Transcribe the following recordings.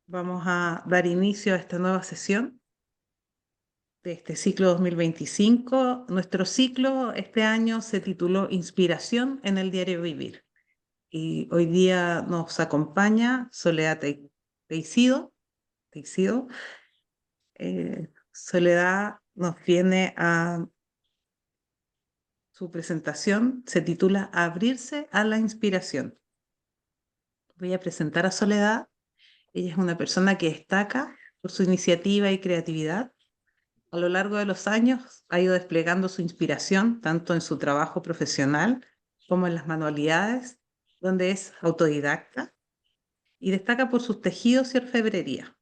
Vamos a dar inicio a esta nueva sesión de este ciclo 2025. Nuestro ciclo este año se tituló Inspiración en el diario vivir. Y hoy día nos acompaña Soledad Teixido. Teixido. Soledad nos viene a su presentación, se titula Abrirse a la inspiración. Voy a presentar a Soledad. Ella es una persona que destaca por su iniciativa y creatividad. A lo largo de los años ha ido desplegando su inspiración tanto en su trabajo profesional como en las manualidades, donde es autodidacta y destaca por sus tejidos y orfebrería.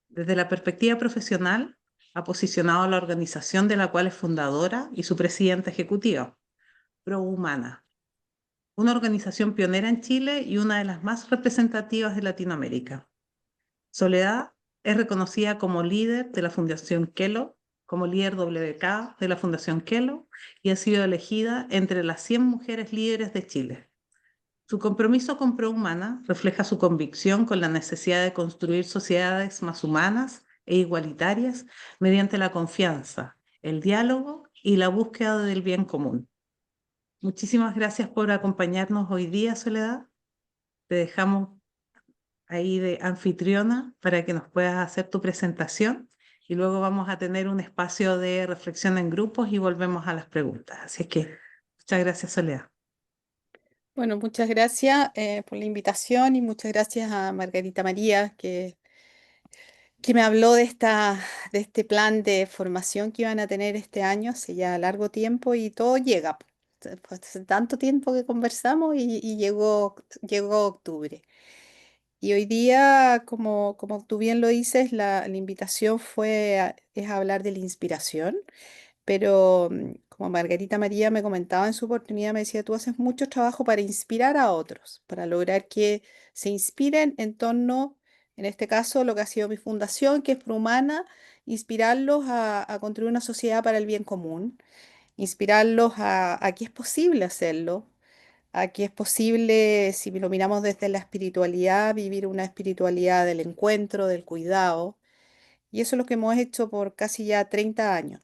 Desde la perspectiva profesional, ha posicionado a la organización de la cual es fundadora y su presidenta ejecutiva, ProHumana, una organización pionera en Chile y una de las más representativas de Latinoamérica. Soledad es reconocida como líder de la Fundación Kellogg, como líder WK de la Fundación Kellogg y ha sido elegida entre las 100 mujeres líderes de Chile. Su compromiso con ProHumana refleja su convicción con la necesidad de construir sociedades más humanas e igualitarias mediante la confianza, el diálogo y la búsqueda del bien común. Muchísimas gracias por acompañarnos hoy día, Soledad. Te dejamos ahí de anfitriona para que nos puedas hacer tu presentación y luego vamos a tener un espacio de reflexión en grupos y volvemos a las preguntas. Así es que muchas gracias, Soledad. Bueno, muchas gracias por la invitación y muchas gracias a Margarita María que me habló de este plan de formación que iban a tener este año hace ya largo tiempo y todo llega. Pues, hace tanto tiempo que conversamos y llegó octubre. Y hoy día, como tú bien lo dices, la invitación es a hablar de la inspiración. Pero como Margarita María me comentaba en su oportunidad, me decía, tú haces mucho trabajo para inspirar a otros, para lograr que se inspiren en torno, en este caso, lo que ha sido mi fundación, que es Prumana, inspirarlos a construir una sociedad para el bien común, inspirarlos a que es posible hacerlo, a que es posible, si lo miramos desde la espiritualidad, vivir una espiritualidad del encuentro, del cuidado. Y eso es lo que hemos hecho por casi ya 30 años.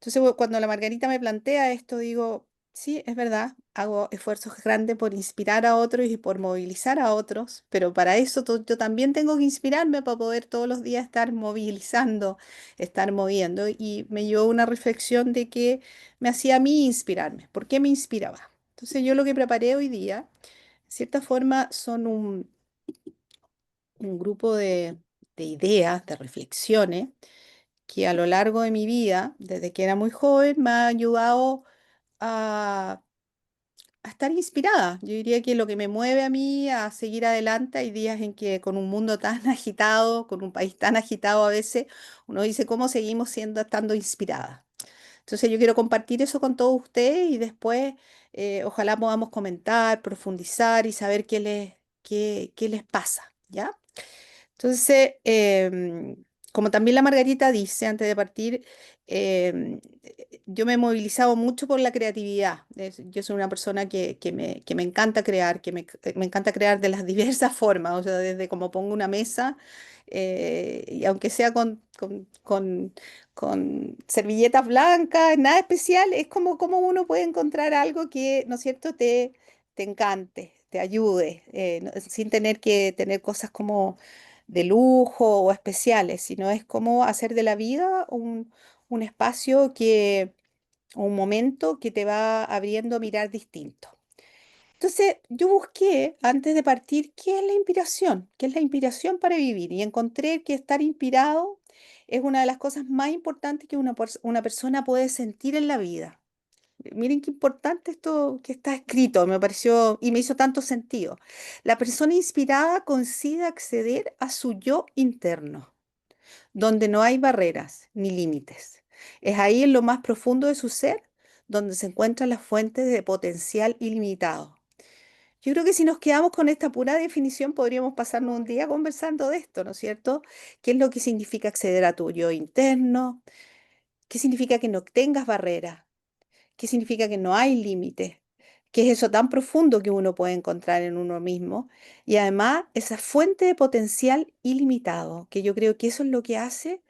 Entonces, cuando la Margarita me plantea esto, digo, sí, es verdad, hago esfuerzos grandes por inspirar a otros y por movilizar a otros, pero para eso yo también tengo que inspirarme para poder todos los días estar movilizando, estar moviendo. Y me llevó una reflexión de que me hacía a mí inspirarme. ¿Por qué me inspiraba? Entonces, yo lo que preparé hoy día, de cierta forma, son un grupo de ideas, de reflexiones que a lo largo de mi vida, desde que era muy joven, me ha ayudado a, a estar inspirada. Yo diría que lo que me mueve a mí a seguir adelante, hay días en que con un mundo tan agitado, con un país tan agitado a veces, uno dice, ¿cómo seguimos estando inspirada? Entonces yo quiero compartir eso con todos ustedes y después ojalá podamos comentar, profundizar y saber qué les pasa, ¿ya? Entonces, como también la Margarita dice antes de partir, yo me he movilizado mucho por la creatividad. Yo soy una persona que me encanta crear, me encanta crear de las diversas formas, o sea, desde como pongo una mesa, y aunque sea con servilletas blancas, nada especial, es como uno puede encontrar algo que, ¿no es cierto?, te encante, te ayude, sin tener que tener cosas como de lujo o especiales, sino es como hacer de la vida un espacio un momento que te va abriendo a mirar distinto. Entonces, yo busqué antes de partir qué es la inspiración, qué es la inspiración para vivir y encontré que estar inspirado es una de las cosas más importantes que una persona puede sentir en la vida. Miren qué importante esto que está escrito, me pareció y me hizo tanto sentido. La persona inspirada consigue acceder a su yo interno, donde no hay barreras ni límites. Es ahí en lo más profundo de su ser donde se encuentran las fuentes de potencial ilimitado. Yo creo que si nos quedamos con esta pura definición podríamos pasarnos un día conversando de esto, ¿no es cierto? ¿Qué es lo que significa acceder a tu yo interno? ¿Qué significa que no tengas barreras? ¿Qué significa que no hay límites? ¿Qué es eso tan profundo que uno puede encontrar en uno mismo? Y además esa fuente de potencial ilimitado, que yo creo que eso es lo que hace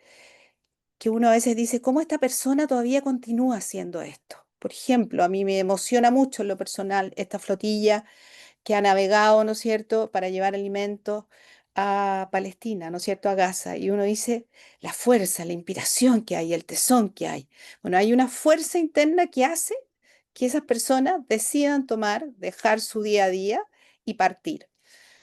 que uno a veces dice, ¿cómo esta persona todavía continúa haciendo esto? Por ejemplo, a mí me emociona mucho en lo personal esta flotilla que ha navegado, ¿no es cierto?, para llevar alimentos a Palestina, ¿no es cierto?, a Gaza. Y uno dice, la fuerza, la inspiración que hay, el tesón que hay. Bueno, hay una fuerza interna que hace que esas personas decidan tomar, dejar su día a día y partir.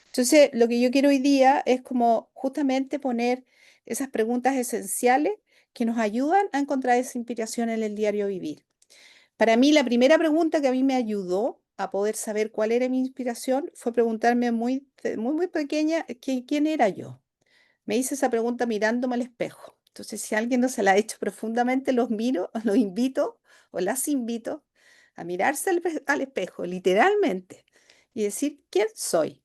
Entonces, lo que yo quiero hoy día es como justamente poner esas preguntas esenciales que nos ayudan a encontrar esa inspiración en el diario vivir. Para mí, la primera pregunta que a mí me ayudó a poder saber cuál era mi inspiración fue preguntarme muy pequeña quién era yo. Me hice esa pregunta mirándome al espejo. Entonces, si alguien no se la ha hecho profundamente, los miro, los invito o las invito a mirarse al espejo, literalmente, y decir, ¿quién soy?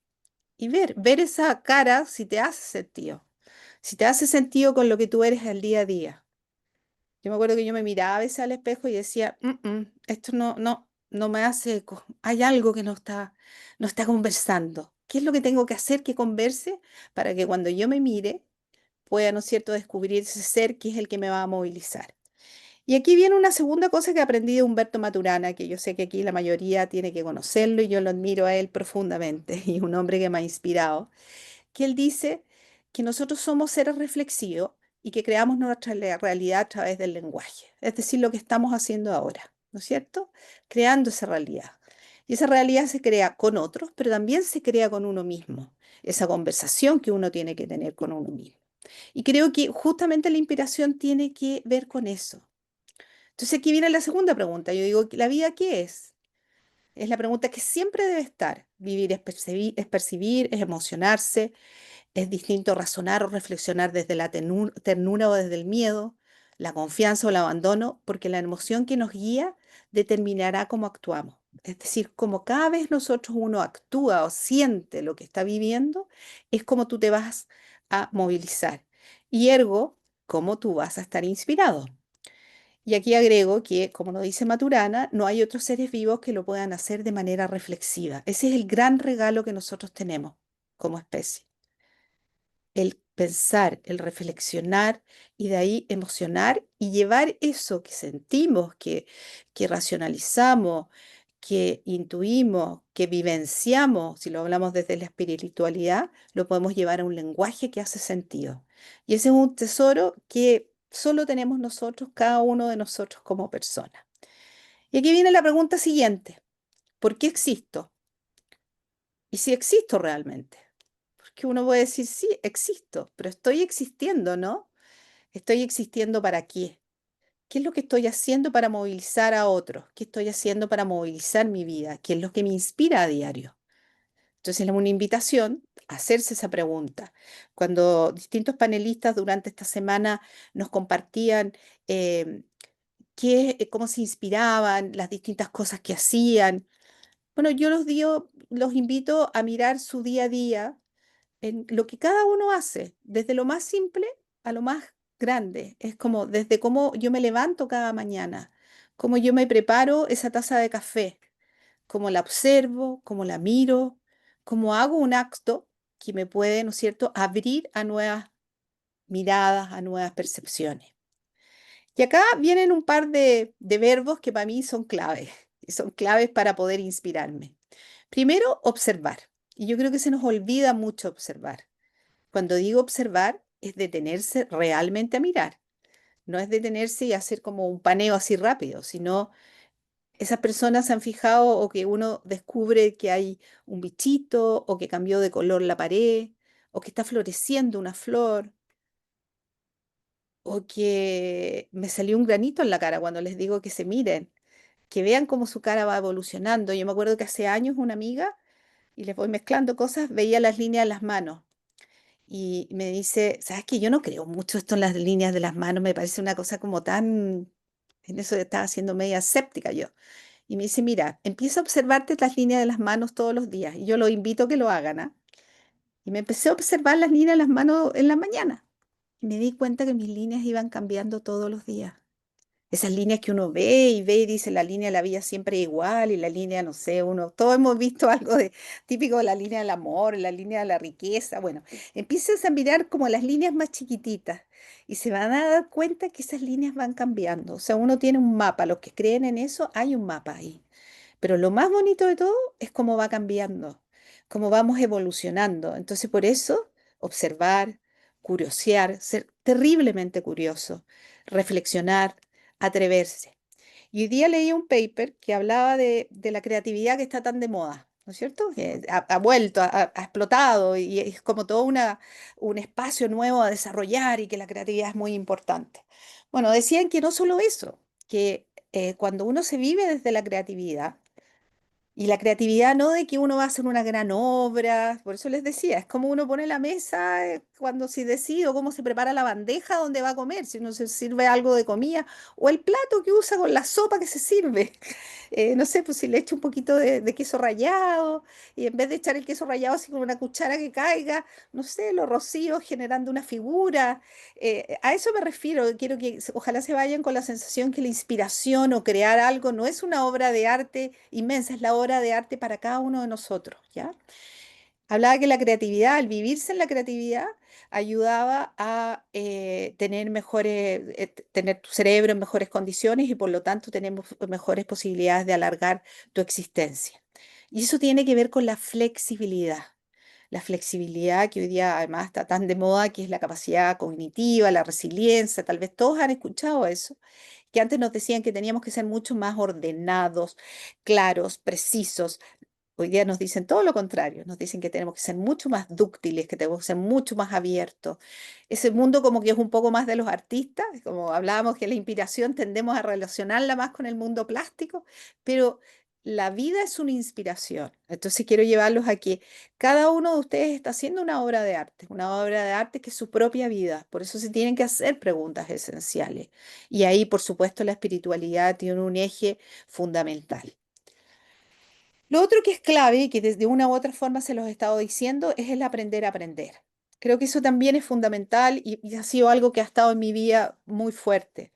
Y ver esa cara si te hace sentido, si te hace sentido con lo que tú eres al día a día. Yo me acuerdo que yo me miraba a veces al espejo y decía, esto no me hace, hay algo que no está conversando. ¿Qué es lo que tengo que hacer que converse para que cuando yo me mire pueda, ¿no es cierto?, descubrir ese ser que es el que me va a movilizar? Y aquí viene una segunda cosa que aprendí de Humberto Maturana, que yo sé que aquí la mayoría tiene que conocerlo y yo lo admiro a él profundamente, y un hombre que me ha inspirado, que él dice que nosotros somos seres reflexivos y que creamos nuestra realidad a través del lenguaje, es decir, lo que estamos haciendo ahora, ¿no es cierto? Creando esa realidad. Y esa realidad se crea con otros, pero también se crea con uno mismo, esa conversación que uno tiene que tener con uno mismo. Y creo que justamente la inspiración tiene que ver con eso. Entonces aquí viene la segunda pregunta. Yo digo, ¿la vida qué es? Es la pregunta que siempre debe estar. Vivir es percibir, es emocionarse, es distinto razonar o reflexionar desde la ternura o desde el miedo, la confianza o el abandono, porque la emoción que nos guía determinará cómo actuamos. Es decir, como cada vez nosotros uno actúa o siente lo que está viviendo, es como tú te vas a movilizar. Y ergo, cómo tú vas a estar inspirado. Y aquí agrego que, como nos dice Maturana, no hay otros seres vivos que lo puedan hacer de manera reflexiva. Ese es el gran regalo que nosotros tenemos como especie, el pensar, el reflexionar y de ahí emocionar y llevar eso que sentimos, que racionalizamos, que intuimos, que vivenciamos, si lo hablamos desde la espiritualidad, lo podemos llevar a un lenguaje que hace sentido. Y ese es un tesoro que solo tenemos nosotros, cada uno de nosotros como persona. Y aquí viene la pregunta siguiente: ¿por qué existo? ¿Y si existo realmente? Porque uno puede decir, sí, existo, pero estoy existiendo, ¿no? ¿Estoy existiendo para qué? ¿Qué es lo que estoy haciendo para movilizar a otros? ¿Qué estoy haciendo para movilizar mi vida? ¿Qué es lo que me inspira a diario? Entonces, es una invitación a hacerse esa pregunta. Cuando distintos panelistas durante esta semana nos compartían eh, cómo se inspiraban, las distintas cosas que hacían, bueno, yo los invito a mirar su día a día en lo que cada uno hace, desde lo más simple a lo más grande. Es como desde cómo yo me levanto cada mañana, cómo yo me preparo esa taza de café, cómo la observo, cómo la miro, cómo hago un acto que me puede, ¿no es cierto?, abrir a nuevas miradas, a nuevas percepciones. Y acá vienen un par de verbos que para mí son claves, y son claves para poder inspirarme. Primero, observar. Y yo creo que se nos olvida mucho observar. Cuando digo observar, es detenerse realmente a mirar. No es detenerse y hacer como un paneo así rápido, sino esas personas se han fijado o que uno descubre que hay un bichito o que cambió de color la pared o que está floreciendo una flor o que me salió un granito en la cara cuando les digo que se miren, que vean cómo su cara va evolucionando. Yo me acuerdo que hace años una amiga, y les voy mezclando cosas, veía las líneas de las manos. Y me dice, ¿sabes qué? Yo no creo mucho esto en las líneas de las manos, me parece una cosa como tan, en eso estaba siendo media escéptica yo. Y me dice, mira, empieza a observarte las líneas de las manos todos los días. Y yo lo invito a que lo hagan, ¿ah? Y me empecé a observar las líneas de las manos en la mañana. Y me di cuenta que mis líneas iban cambiando todos los días. Esas líneas que uno ve y dice la línea de la vida siempre es igual y la línea, no sé, todos hemos visto algo de típico de la línea del amor, la línea de la riqueza. Bueno, empiezan a mirar como las líneas más chiquititas y se van a dar cuenta que esas líneas van cambiando. O sea, uno tiene un mapa, los que creen en eso, hay un mapa ahí. Pero lo más bonito de todo es cómo va cambiando, cómo vamos evolucionando. Entonces, por eso, observar, curiosear, ser terriblemente curioso, reflexionar, atreverse. Y hoy día leí un paper que hablaba de la creatividad que está tan de moda, ¿no es cierto? Que ha vuelto, ha explotado y es como todo un espacio nuevo a desarrollar y que la creatividad es muy importante. Bueno, decían que no solo eso, que cuando uno se vive desde la creatividad, y la creatividad no de que uno va a hacer una gran obra, por eso les decía, es como uno pone la mesa cuando se decide o cómo se prepara la bandeja donde va a comer, si uno se sirve algo de comida o el plato que usa con la sopa que se sirve. No sé, pues si le echo un poquito de queso rallado y en vez de echar el queso rallado así con una cuchara que caiga, no sé, lo rocío generando una figura. A eso me refiero, quiero que ojalá se vayan con la sensación que la inspiración o crear algo no es una obra de arte inmensa, es la obra de arte para cada uno de nosotros, ¿ya? Hablaba que la creatividad, al vivirse en la creatividad, ayudaba a tener tener tu cerebro en mejores condiciones y por lo tanto tenemos mejores posibilidades de alargar tu existencia. Y eso tiene que ver con la flexibilidad. La flexibilidad que hoy día además está tan de moda, que es la capacidad cognitiva, la resiliencia, tal vez todos han escuchado eso, que antes nos decían que teníamos que ser mucho más ordenados, claros, precisos. Hoy día nos dicen todo lo contrario, nos dicen que tenemos que ser mucho más dúctiles, que tenemos que ser mucho más abiertos. Ese mundo como que es un poco más de los artistas, como hablábamos que la inspiración tendemos a relacionarla más con el mundo plástico, pero la vida es una inspiración. Entonces quiero llevarlos a que cada uno de ustedes está haciendo una obra de arte que es su propia vida. Por eso se tienen que hacer preguntas esenciales. Y ahí, por supuesto, la espiritualidad tiene un eje fundamental. Lo otro que es clave y que desde una u otra forma se los he estado diciendo es el aprender a aprender. Creo que eso también es fundamental y ha sido algo que ha estado en mi vida muy fuerte.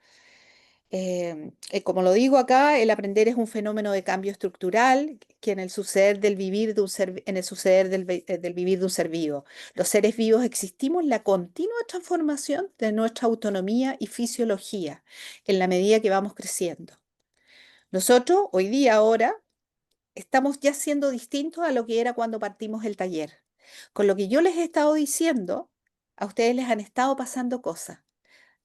Como lo digo acá, el aprender es un fenómeno de cambio estructural que en el suceder del vivir de un en el suceder del vivir de un ser vivo. Los seres vivos existimos en la continua transformación de nuestra autonomía y fisiología en la medida que vamos creciendo. Nosotros, hoy día, ahora, estamos ya siendo distintos a lo que era cuando partimos el taller. Con lo que yo les he estado diciendo, a ustedes les han estado pasando cosas.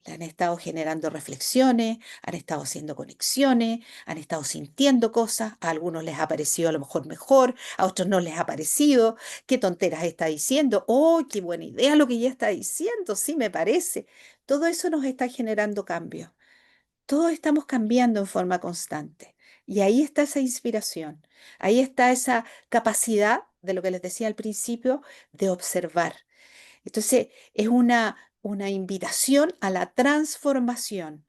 Le han estado generando reflexiones, han estado haciendo conexiones, han estado sintiendo cosas, a algunos les ha parecido a lo mejor mejor, a otros no les ha parecido, qué tonteras está diciendo, oh, qué buena idea lo que ya está diciendo, sí me parece. Todo eso nos está generando cambios. Todos estamos cambiando en forma constante. Y ahí está esa inspiración, ahí está esa capacidad de lo que les decía al principio, de observar. Entonces, es una invitación a la transformación.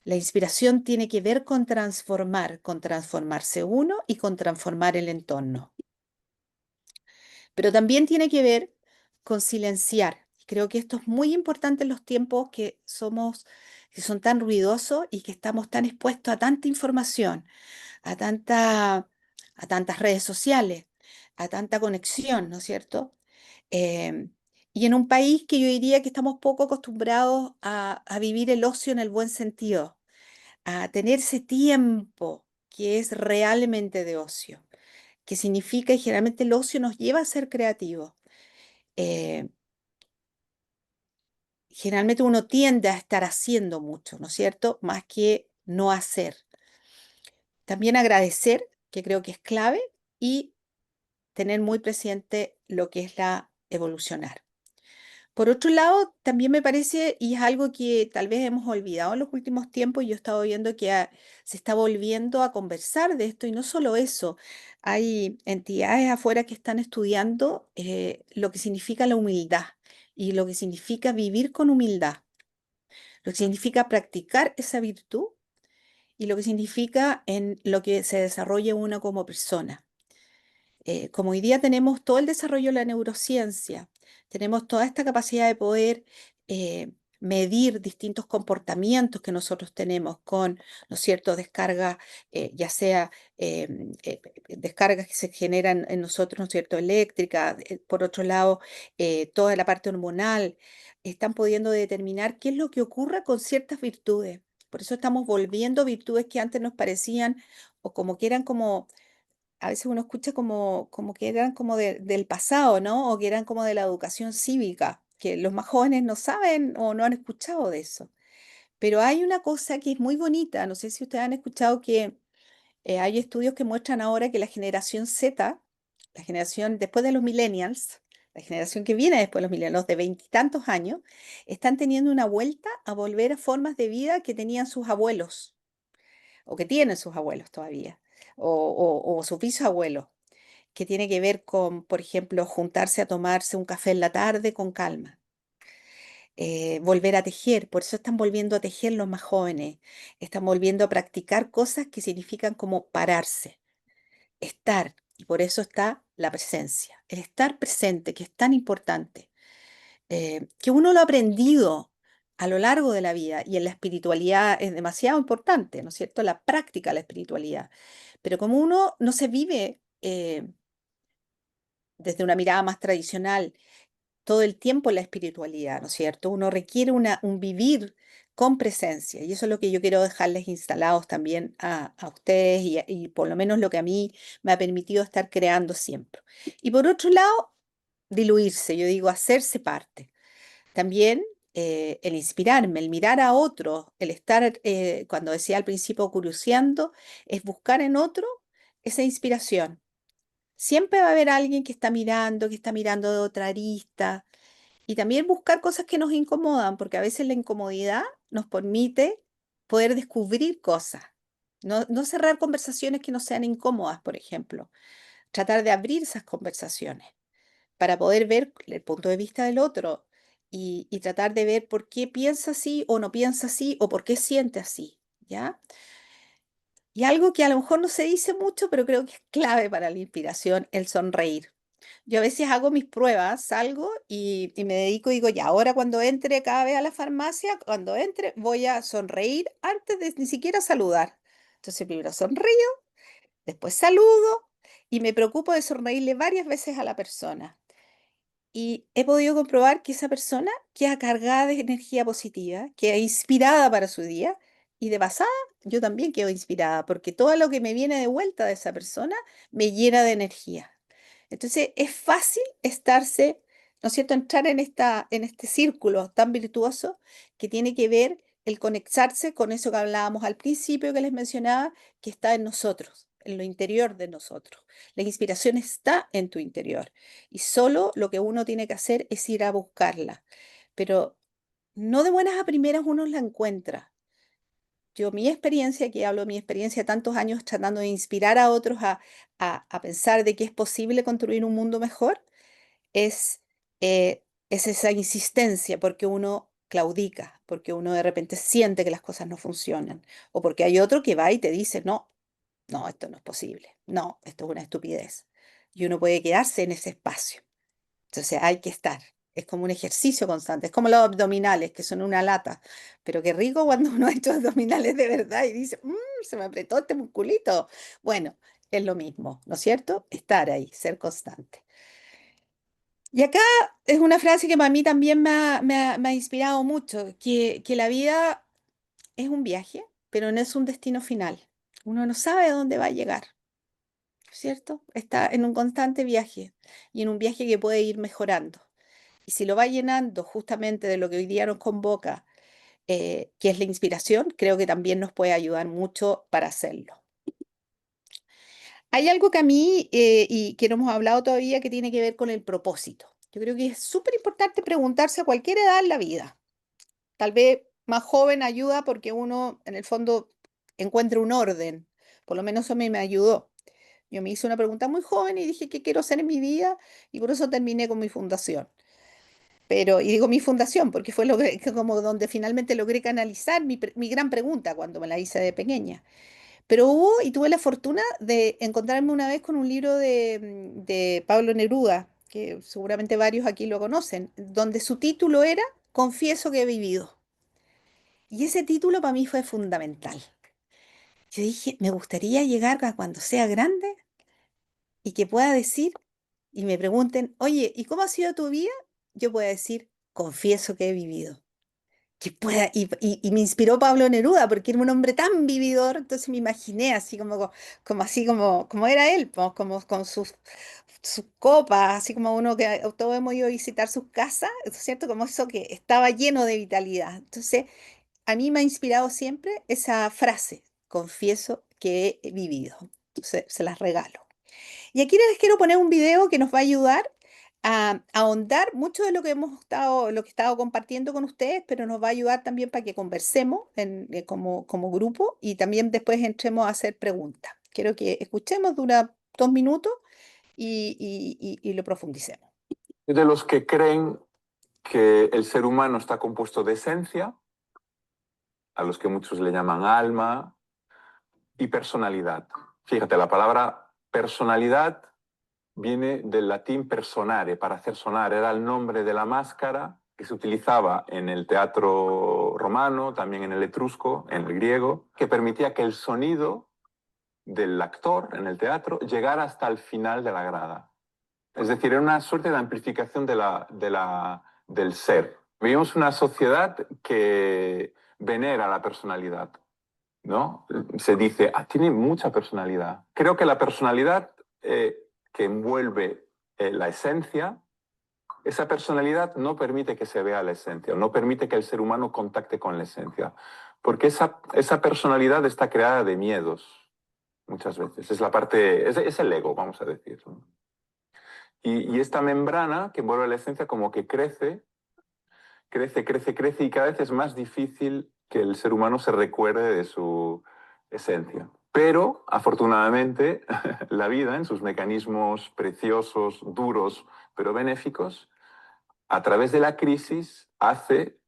La inspiración tiene que ver con transformarse uno y con transformar el entorno. Pero también tiene que ver con silenciar. Creo que esto es muy importante en los tiempos que son tan ruidosos y que estamos tan expuestos a tanta información, a a tantas redes sociales, a tanta conexión, ¿no es cierto? Em, y en un país que yo diría que estamos poco acostumbrados a vivir el ocio en el buen sentido, a tener ese tiempo que es realmente de ocio, que significa, y generalmente el ocio nos lleva a ser creativos. Eh, Generalmente uno tiende a estar haciendo mucho, ¿no es cierto? Más que no hacer. También agradecer, que creo que es clave, y tener muy presente lo que es la evolucionar. Por otro lado, también me parece, y es algo que tal vez hemos olvidado en los últimos tiempos, yo he estado viendo que se está volviendo a conversar de esto, y no solo eso, hay entidades afuera que están estudiando lo que significa la humildad y lo que significa vivir con humildad, lo que significa practicar esa virtud y lo que significa en lo que se desarrolla uno como persona. Como hoy día tenemos todo el desarrollo de la neurociencia, tenemos toda esta capacidad de poder eh, medir distintos comportamientos que nosotros tenemos con, ¿no es cierto?, descargas, ya sea descargas que se generan en nosotros, ¿no es cierto?, eléctrica, por otro lado, toda la parte hormonal, están pudiendo determinar qué es lo que ocurre con ciertas virtudes. Por eso estamos volviendo virtudes que antes nos parecían o como que eran como a veces uno escucha como que eran como del pasado, ¿no? O que eran como de la educación cívica, que los más jóvenes no saben o no han escuchado de eso. Pero hay una cosa que es muy bonita, no sé si ustedes han escuchado que hay estudios que muestran ahora que la generación Z, la generación después de los millennials, la generación que viene después de los millennials, de veintitantos años, están teniendo una vuelta a volver a formas de vida que tenían sus abuelos o que tienen sus abuelos todavía, o sus bisabuelos, que tiene que ver con, por ejemplo, juntarse a tomarse un café en la tarde con calma, volver a tejer, por eso están volviendo a tejer los más jóvenes, están volviendo a practicar cosas que significan como pararse, estar, y por eso está la presencia, el estar presente, que es tan importante, que uno lo ha aprendido a lo largo de la vida y en la espiritualidad es demasiado importante, ¿no es cierto? La práctica de la espiritualidad. Pero como uno no se vive desde una mirada más tradicional todo el tiempo la espiritualidad, ¿no es cierto? Uno requiere un vivir con presencia y eso es lo que yo quiero dejarles instalados también a ustedes y por lo menos lo que a mí me ha permitido estar creando siempre. Y por otro lado, diluirse, yo digo, hacerse parte. También el inspirarme, el mirar a otro, el estar, cuando decía al principio, curioseando, es buscar en otro esa inspiración. Siempre va a haber alguien que está mirando de otra arista, y también buscar cosas que nos incomodan, porque a veces la incomodidad nos permite poder descubrir cosas. No cerrar conversaciones que no sean incómodas, por ejemplo. Tratar de abrir esas conversaciones para poder ver el punto de vista del otro y tratar de ver por qué piensa así o no piensa así o por qué siente así, ¿ya? Y algo que a lo mejor no se dice mucho, pero creo que es clave para la inspiración, el sonreír. Yo a veces hago mis pruebas, salgo y me dedico, digo, ya, ahora cuando entre cada vez a la farmacia, cuando entre voy a sonreír antes de ni siquiera saludar. Entonces primero sonrío, después saludo y me preocupo de sonreírle varias veces a la persona. Y he podido comprobar que esa persona queda cargada de energía positiva, queda inspirada para su día y de pasada yo también quedo inspirada porque todo lo que me viene de vuelta de esa persona me llena de energía. Entonces es fácil estarse, ¿no es cierto?, entrar en este círculo tan virtuoso que tiene que ver el conectarse con eso que hablábamos al principio que les mencionaba, que está en nosotros, en lo interior de nosotros. La inspiración está en tu interior y solo lo que uno tiene que hacer es ir a buscarla. Pero no de buenas a primeras uno la encuentra. Yo, mi experiencia, aquí hablo de mi experiencia, tantos años tratando de inspirar a otros a pensar de que es posible construir un mundo mejor, es, es esa insistencia porque uno claudica, porque uno de repente siente que las cosas no funcionan, o porque hay otro que va y te dice, no, no, esto no es posible, no, esto es una estupidez. Y uno puede quedarse en ese espacio. Entonces hay que estar. Es como un ejercicio constante. Es como los abdominales, que son una lata. Pero qué rico cuando uno ha hecho abdominales de verdad y dice, "Mm, se me apretó este musculito". Bueno, es lo mismo, ¿no es cierto? Estar ahí, ser constante. Y acá es una frase que para mí también me ha inspirado mucho, que la vida es un viaje, pero no es un destino final. Uno no sabe a dónde va a llegar, ¿cierto? Está en un constante viaje y en un viaje que puede ir mejorando. Y si lo va llenando justamente de lo que hoy día nos convoca, que es la inspiración, creo que también nos puede ayudar mucho para hacerlo. Hay algo que a mí, y que no hemos hablado todavía, que tiene que ver con el propósito. Yo creo que es súper importante preguntarse a cualquier edad en la vida. Tal vez más joven ayuda porque uno, en el fondo, encuentra un orden. Por lo menos eso a mí me ayudó. Yo me hice una pregunta muy joven y dije qué quiero hacer en mi vida y por eso terminé con mi fundación. Pero, y digo mi fundación, porque fue que como donde finalmente logré canalizar mi gran pregunta cuando me la hice de pequeña. Pero hubo y tuve la fortuna de encontrarme una vez con un libro de Pablo Neruda, que seguramente varios aquí lo conocen, donde su título era confieso que he vivido. Y ese título para mí fue fundamental. Yo dije, me gustaría llegar a cuando sea grande y que pueda decir y me pregunten, oye, ¿y cómo ha sido tu vida? Yo pueda decir, confieso que he vivido. Que pueda, y me inspiró Pablo Neruda, porque era un hombre tan vividor, entonces me imaginé así como era él, pues, como con sus copas, así como uno que todos hemos ido a visitar sus casas, ¿es cierto? Como eso que estaba lleno de vitalidad. Entonces, a mí me ha inspirado siempre esa frase, confieso que he vivido. Entonces, se las regalo. Y aquí les quiero poner un video que nos va a ayudar a ahondar mucho de lo que lo que he estado compartiendo con ustedes, pero nos va a ayudar también para que conversemos como grupo y también después entremos a hacer preguntas. Quiero que escuchemos, dura 2 minutos y lo profundicemos. De los que creen que el ser humano está compuesto de esencia, a los que muchos le llaman alma, y personalidad. Fíjate, la palabra personalidad viene del latín personare, para hacer sonar. Era el nombre de la máscara que se utilizaba en el teatro romano, también en el etrusco, en el griego, que permitía que el sonido del actor en el teatro llegara hasta el final de la grada. Es decir, era una suerte de amplificación del ser. Vivimos una sociedad que venera la personalidad, ¿no? Se dice, tiene mucha personalidad. Creo que la personalidad que envuelve la esencia, esa personalidad no permite que se vea la esencia, no permite que el ser humano contacte con la esencia, porque esa personalidad está creada de miedos, muchas veces. Es la parte, es el ego, vamos a decir, ¿no? Y esta membrana que envuelve la esencia como que crece y cada vez es más difícil que el ser humano se recuerde de su esencia. Pero, afortunadamente, la vida, en sus mecanismos preciosos, duros, pero benéficos, a través de la crisis hace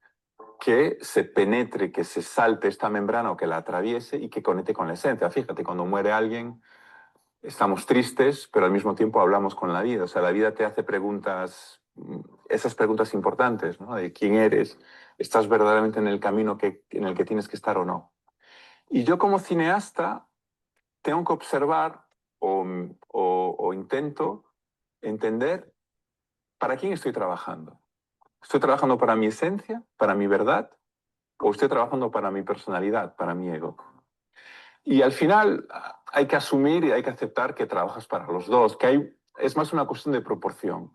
que se penetre, que se salte esta membrana o que la atraviese y que conecte con la esencia. Fíjate, cuando muere alguien, estamos tristes, pero al mismo tiempo hablamos con la vida. O sea, la vida te hace preguntas, esas preguntas importantes, ¿no? De quién eres, estás verdaderamente en el camino en el que tienes que estar o no. Y yo como cineasta tengo que observar o intento entender para quién estoy trabajando. ¿Estoy trabajando para mi esencia, para mi verdad? ¿O estoy trabajando para mi personalidad, para mi ego? Y al final hay que asumir y hay que aceptar que trabajas para los dos, es más una cuestión de proporción.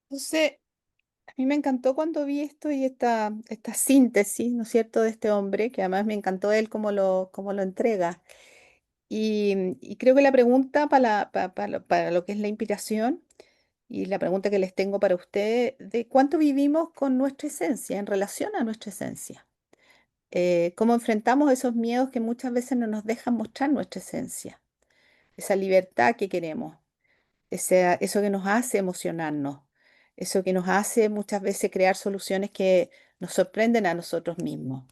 Entonces, a mí me encantó cuando vi esto y esta síntesis, ¿no es cierto?, de este hombre, que además me encantó él cómo lo entrega. Y creo que la pregunta para lo que es la inspiración y la pregunta que les tengo para ustedes, de cuánto vivimos con nuestra esencia, en relación a nuestra esencia. Cómo enfrentamos esos miedos que muchas veces no nos dejan mostrar nuestra esencia, esa libertad que queremos, eso que nos hace emocionarnos, eso que nos hace muchas veces crear soluciones que nos sorprenden a nosotros mismos.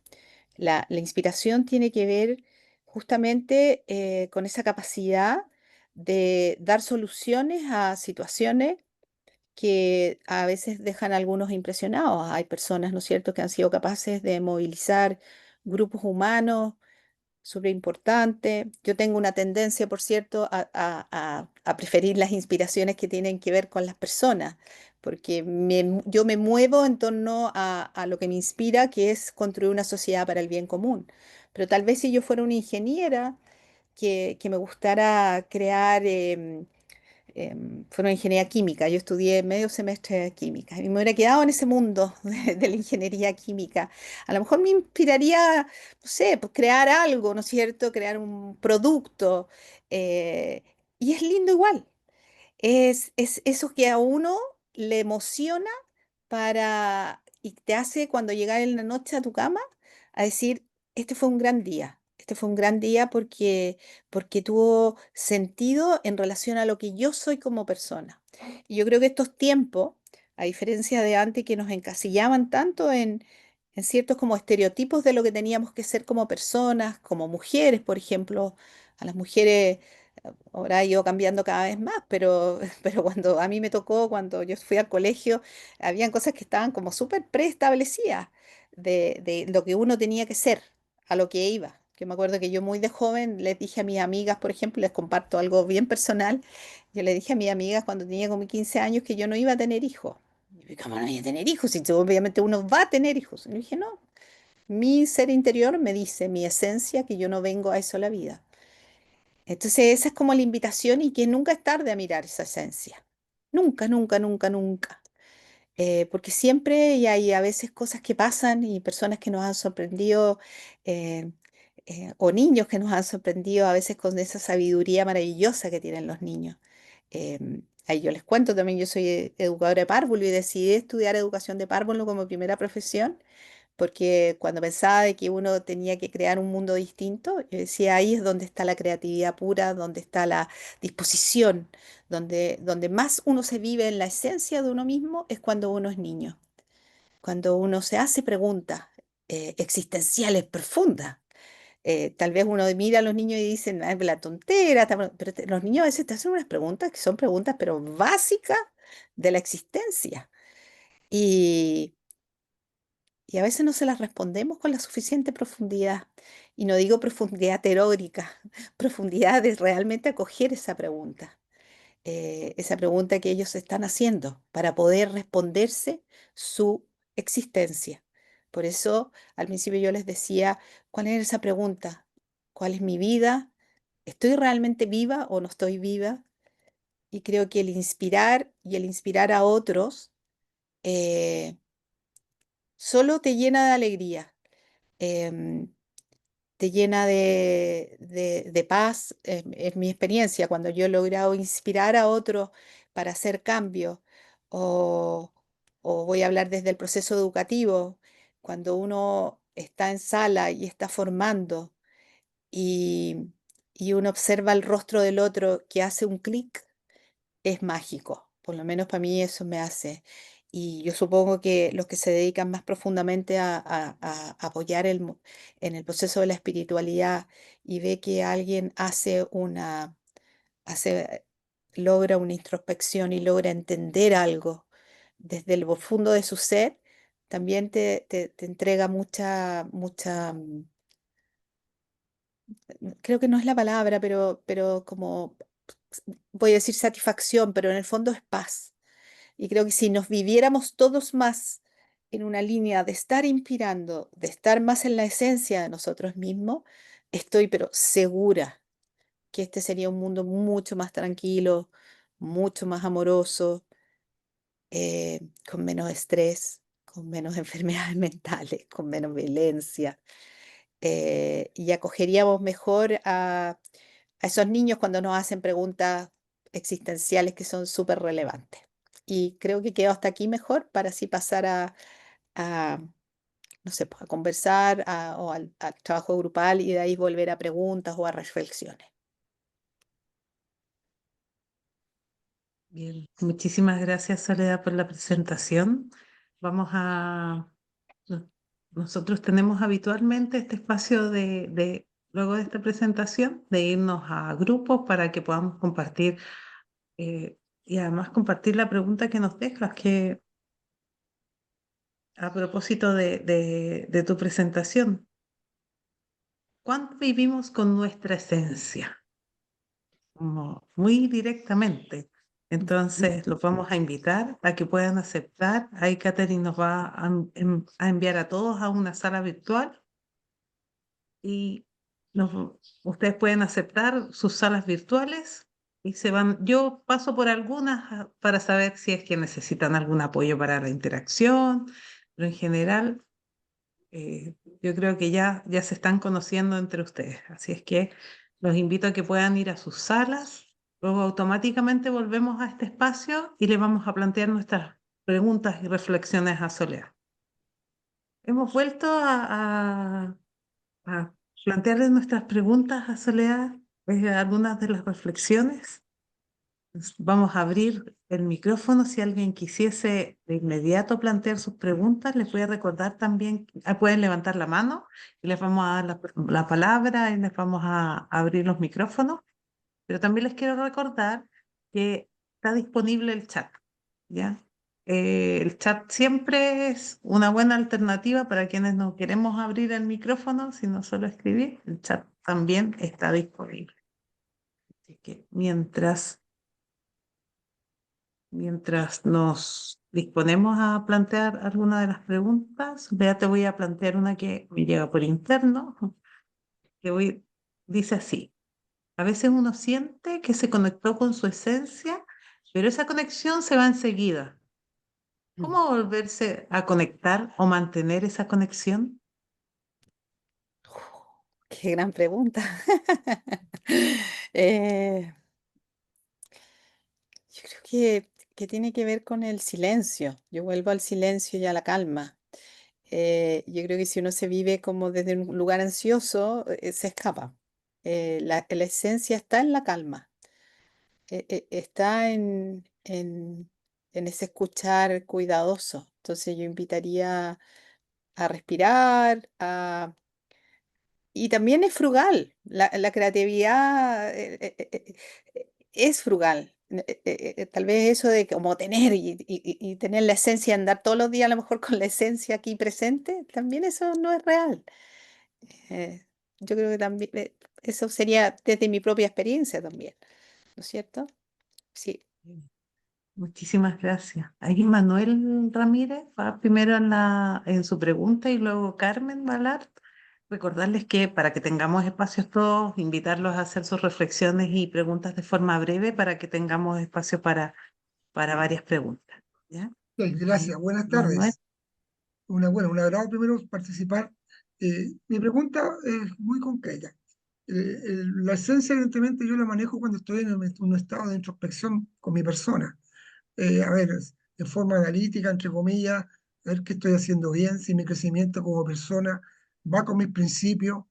La inspiración tiene que ver justamente con esa capacidad de dar soluciones a situaciones que a veces dejan a algunos impresionados. Hay personas, ¿no es cierto?, que han sido capaces de movilizar grupos humanos súper importante. Yo tengo una tendencia, por cierto, a preferir las inspiraciones que tienen que ver con las personas, porque yo me muevo en torno a lo que me inspira, que es construir una sociedad para el bien común. Pero tal vez si yo fuera una ingeniera que me gustara crear fue una ingeniería química. Yo estudié medio semestre de química y me hubiera quedado en ese mundo de la ingeniería química. A lo mejor me inspiraría, no sé, pues crear algo, ¿no es cierto? Crear un producto. Y es lindo igual. Es eso que a uno le emociona y te hace cuando llegas en la noche a tu cama a decir, este fue un gran día. Este fue un gran día porque tuvo sentido en relación a lo que yo soy como persona. Y yo creo que estos tiempos, a diferencia de antes que nos encasillaban tanto en ciertos como estereotipos de lo que teníamos que ser como personas, como mujeres, por ejemplo, a las mujeres ahora ha ido cambiando cada vez más, pero cuando a mí me tocó, cuando yo fui al colegio, habían cosas que estaban como súper preestablecidas de lo que uno tenía que ser, a lo que iba. Yo me acuerdo que yo muy de joven les dije a mis amigas, por ejemplo, les comparto algo bien personal, yo le dije a mis amigas cuando tenía como 15 años que yo no iba a tener hijos. Y yo, ¿cómo no voy a tener hijos? Si obviamente uno va a tener hijos. Y yo dije, no, mi ser interior me dice, mi esencia, que yo no vengo a eso a la vida. Entonces esa es como la invitación y que nunca es tarde a mirar esa esencia. Nunca, nunca, nunca, nunca. Porque siempre y hay a veces cosas que pasan y personas que nos han sorprendido eh, o niños que nos han sorprendido a veces con esa sabiduría maravillosa que tienen los niños. Ahí yo les cuento también, yo soy educadora de párvulo y decidí estudiar educación de párvulo como primera profesión porque cuando pensaba de que uno tenía que crear un mundo distinto, yo decía, ahí es donde está la creatividad pura, donde está la disposición, donde más uno se vive en la esencia de uno mismo es cuando uno es niño, cuando uno se hace preguntas existenciales profundas. Tal vez uno mira a los niños y dicen, "Ay, la tontera", pero los niños a veces te hacen unas preguntas que son preguntas, pero básicas de la existencia. Y, y a veces no se las respondemos con la suficiente profundidad. Y no digo profundidad teórica, profundidad de realmente acoger esa pregunta que ellos están haciendo para poder responderse su existencia. Por eso al principio yo les decía, ¿cuál es esa pregunta? ¿Cuál es mi vida? ¿Estoy realmente viva o no estoy viva? Y creo que el inspirar y el inspirar a otros eh, solo te llena de alegría. em, Te llena de paz. Es mi experiencia cuando yo he logrado inspirar a otros para hacer cambios, o, o voy a hablar desde el proceso educativo, cuando uno está en sala y está formando y, y uno observa el rostro del otro que hace un clic es mágico, por lo menos para mí eso me hace. Y yo supongo que los que se dedican más profundamente a apoyar en el proceso de la espiritualidad y ve que alguien hace, logra una introspección y logra entender algo desde el profundo de su ser, también te entrega creo que no es la palabra, pero como, voy a decir satisfacción, pero en el fondo es paz. Y creo que si nos viviéramos todos más en una línea de estar inspirando, de estar más en la esencia de nosotros mismos, estoy pero segura que este sería un mundo mucho más tranquilo, mucho más amoroso, con menos estrés, con menos enfermedades mentales, con menos violencia. Y acogeríamos mejor a esos niños cuando nos hacen preguntas existenciales que son súper relevantes. Y creo que quedo hasta aquí mejor para así pasar a, no sé, pues, a conversar o al trabajo grupal y de ahí volver a preguntas o a reflexiones. Bien, muchísimas gracias, Soledad, por la presentación. Vamos a... no- Nosotros tenemos habitualmente este espacio luego de esta presentación, de irnos a grupos para que podamos compartir y además compartir la pregunta que nos dejas, que a propósito de tu presentación, ¿cuándo vivimos con nuestra esencia? Como muy directamente. Entonces, los vamos a invitar a que puedan aceptar. Ahí Catherine nos va a enviar a todos a una sala virtual y ustedes pueden aceptar sus salas virtuales y se van. Yo paso por algunas para saber si es que necesitan algún apoyo para la interacción, pero en general yo creo que ya se están conociendo entre ustedes. Así es que los invito a que puedan ir a sus salas. Luego automáticamente volvemos a este espacio y le vamos a plantear nuestras preguntas y reflexiones a Soledad. Hemos vuelto a plantearle nuestras preguntas a Soledad, algunas de las reflexiones. Vamos a abrir el micrófono si alguien quisiese de inmediato plantear sus preguntas. Les voy a recordar también, pueden levantar la mano y les vamos a dar la palabra y les vamos a abrir los micrófonos. Pero también les quiero recordar que está disponible el chat, ¿ya? El chat siempre es una buena alternativa para quienes no queremos abrir el micrófono, sino solo escribir. El chat también está disponible. Así que mientras nos disponemos a plantear alguna de las preguntas, ya te voy a plantear una que me llega por interno, dice así: a veces uno siente que se conectó con su esencia, pero esa conexión se va enseguida. ¿Cómo volverse a conectar o mantener esa conexión? Qué gran pregunta. Eh, yo creo que tiene que ver con el silencio. Yo vuelvo al silencio y a la calma. Yo creo que si uno se vive como desde un lugar ansioso, se escapa. La esencia está en la calma, está en ese escuchar cuidadoso. Entonces yo invitaría a respirar, y también es frugal. La creatividad es frugal. Tal vez eso de como tener y tener la esencia, andar todos los días a lo mejor con la esencia aquí presente, también eso no es real. Eh, yo creo que también eso sería desde mi propia experiencia también, ¿no es cierto? Sí. Muchísimas gracias. Ahí Manuel Ramírez va primero en su pregunta y luego Carmen Balart. Recordarles que para que tengamos espacios todos, invitarlos a hacer sus reflexiones y preguntas de forma breve para que tengamos espacio para varias preguntas. ¿Ya? Ok, gracias, buenas Manuel. tardes. Un agrado primero participar. Mi pregunta es muy concreta. La esencia, evidentemente, yo la manejo cuando estoy en un estado de introspección con mi persona. A ver, de forma analítica, entre comillas, a ver qué estoy haciendo bien, si mi crecimiento como persona va con mis principios,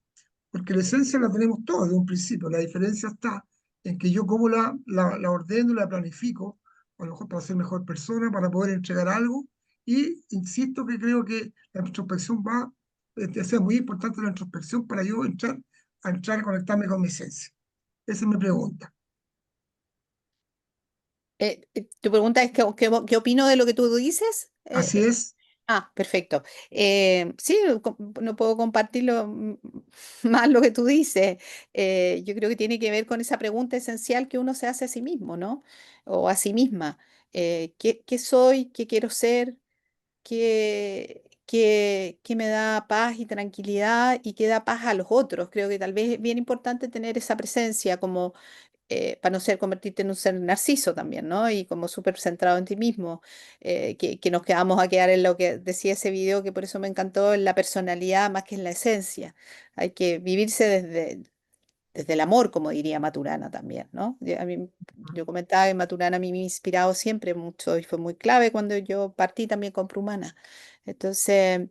porque la esencia la tenemos todos de un principio. La diferencia está en que yo cómo la ordeno, la planifico, a lo mejor para ser mejor persona, para poder entregar algo. Y insisto que creo que la introspección es muy importante la introspección para yo entrar a conectarme con mi esencia. Esa es mi pregunta. Tu pregunta es qué opino de lo que tú dices. Así es. Perfecto. Sí, no puedo compartirlo más lo que tú dices. Yo creo que tiene que ver con esa pregunta esencial que uno se hace a sí mismo, ¿no? O a sí misma. ¿Qué soy? ¿Qué quiero ser? ¿Qué me da paz y tranquilidad y qué da paz a los otros? Creo que tal vez es bien importante tener esa presencia como para no ser convertirte en un ser narciso también, ¿no? Y como súper centrado en ti mismo, que nos quedamos a quedar en lo que decía ese video, que por eso me encantó, en la personalidad más que en la esencia. Hay que vivirse desde el amor, como diría Maturana también, ¿no? Yo comentaba que Maturana a mí me ha inspirado siempre mucho y fue muy clave cuando yo partí también con Prumana. Entonces,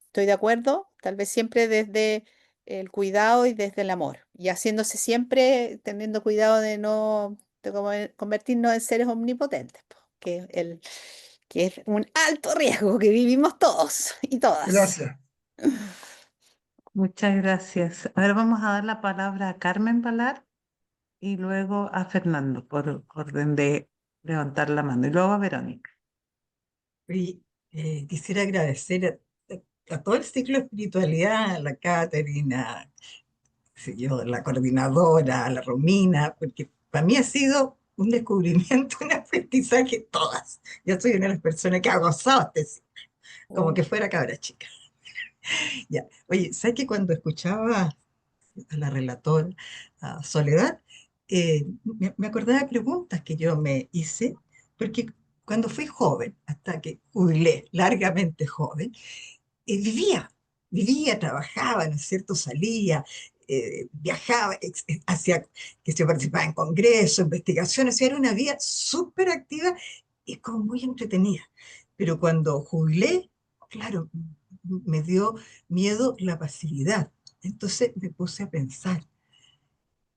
estoy de acuerdo, tal vez siempre desde el cuidado y desde el amor, y haciéndose siempre teniendo cuidado de no convertirnos en seres omnipotentes, po, que es un alto riesgo que vivimos todos y todas. Gracias. Muchas gracias. Ahora vamos a dar la palabra a Carmen Balart y luego a Fernando por orden de levantar la mano y luego a Verónica. Y quisiera agradecer a todo el ciclo de espiritualidad, a la Caterina, qué sé yo, la coordinadora, a la Romina, porque para mí ha sido un descubrimiento, un aprendizaje, todas. Yo soy una de las personas que ha gozado este ciclo, como que fuera cabra chica. Ya. Oye, ¿sabes que cuando escuchaba a la relatora, a Soledad, me acordaba de preguntas que yo me hice, porque cuando fui joven, hasta que jubilé, largamente joven, vivía, trabajaba, ¿no es cierto? Salía, viajaba, hacía, que se participaba en congresos, investigaciones, era una vida súper activa y como muy entretenida. Pero cuando jubilé, claro, me dio miedo la pasividad. Entonces me puse a pensar,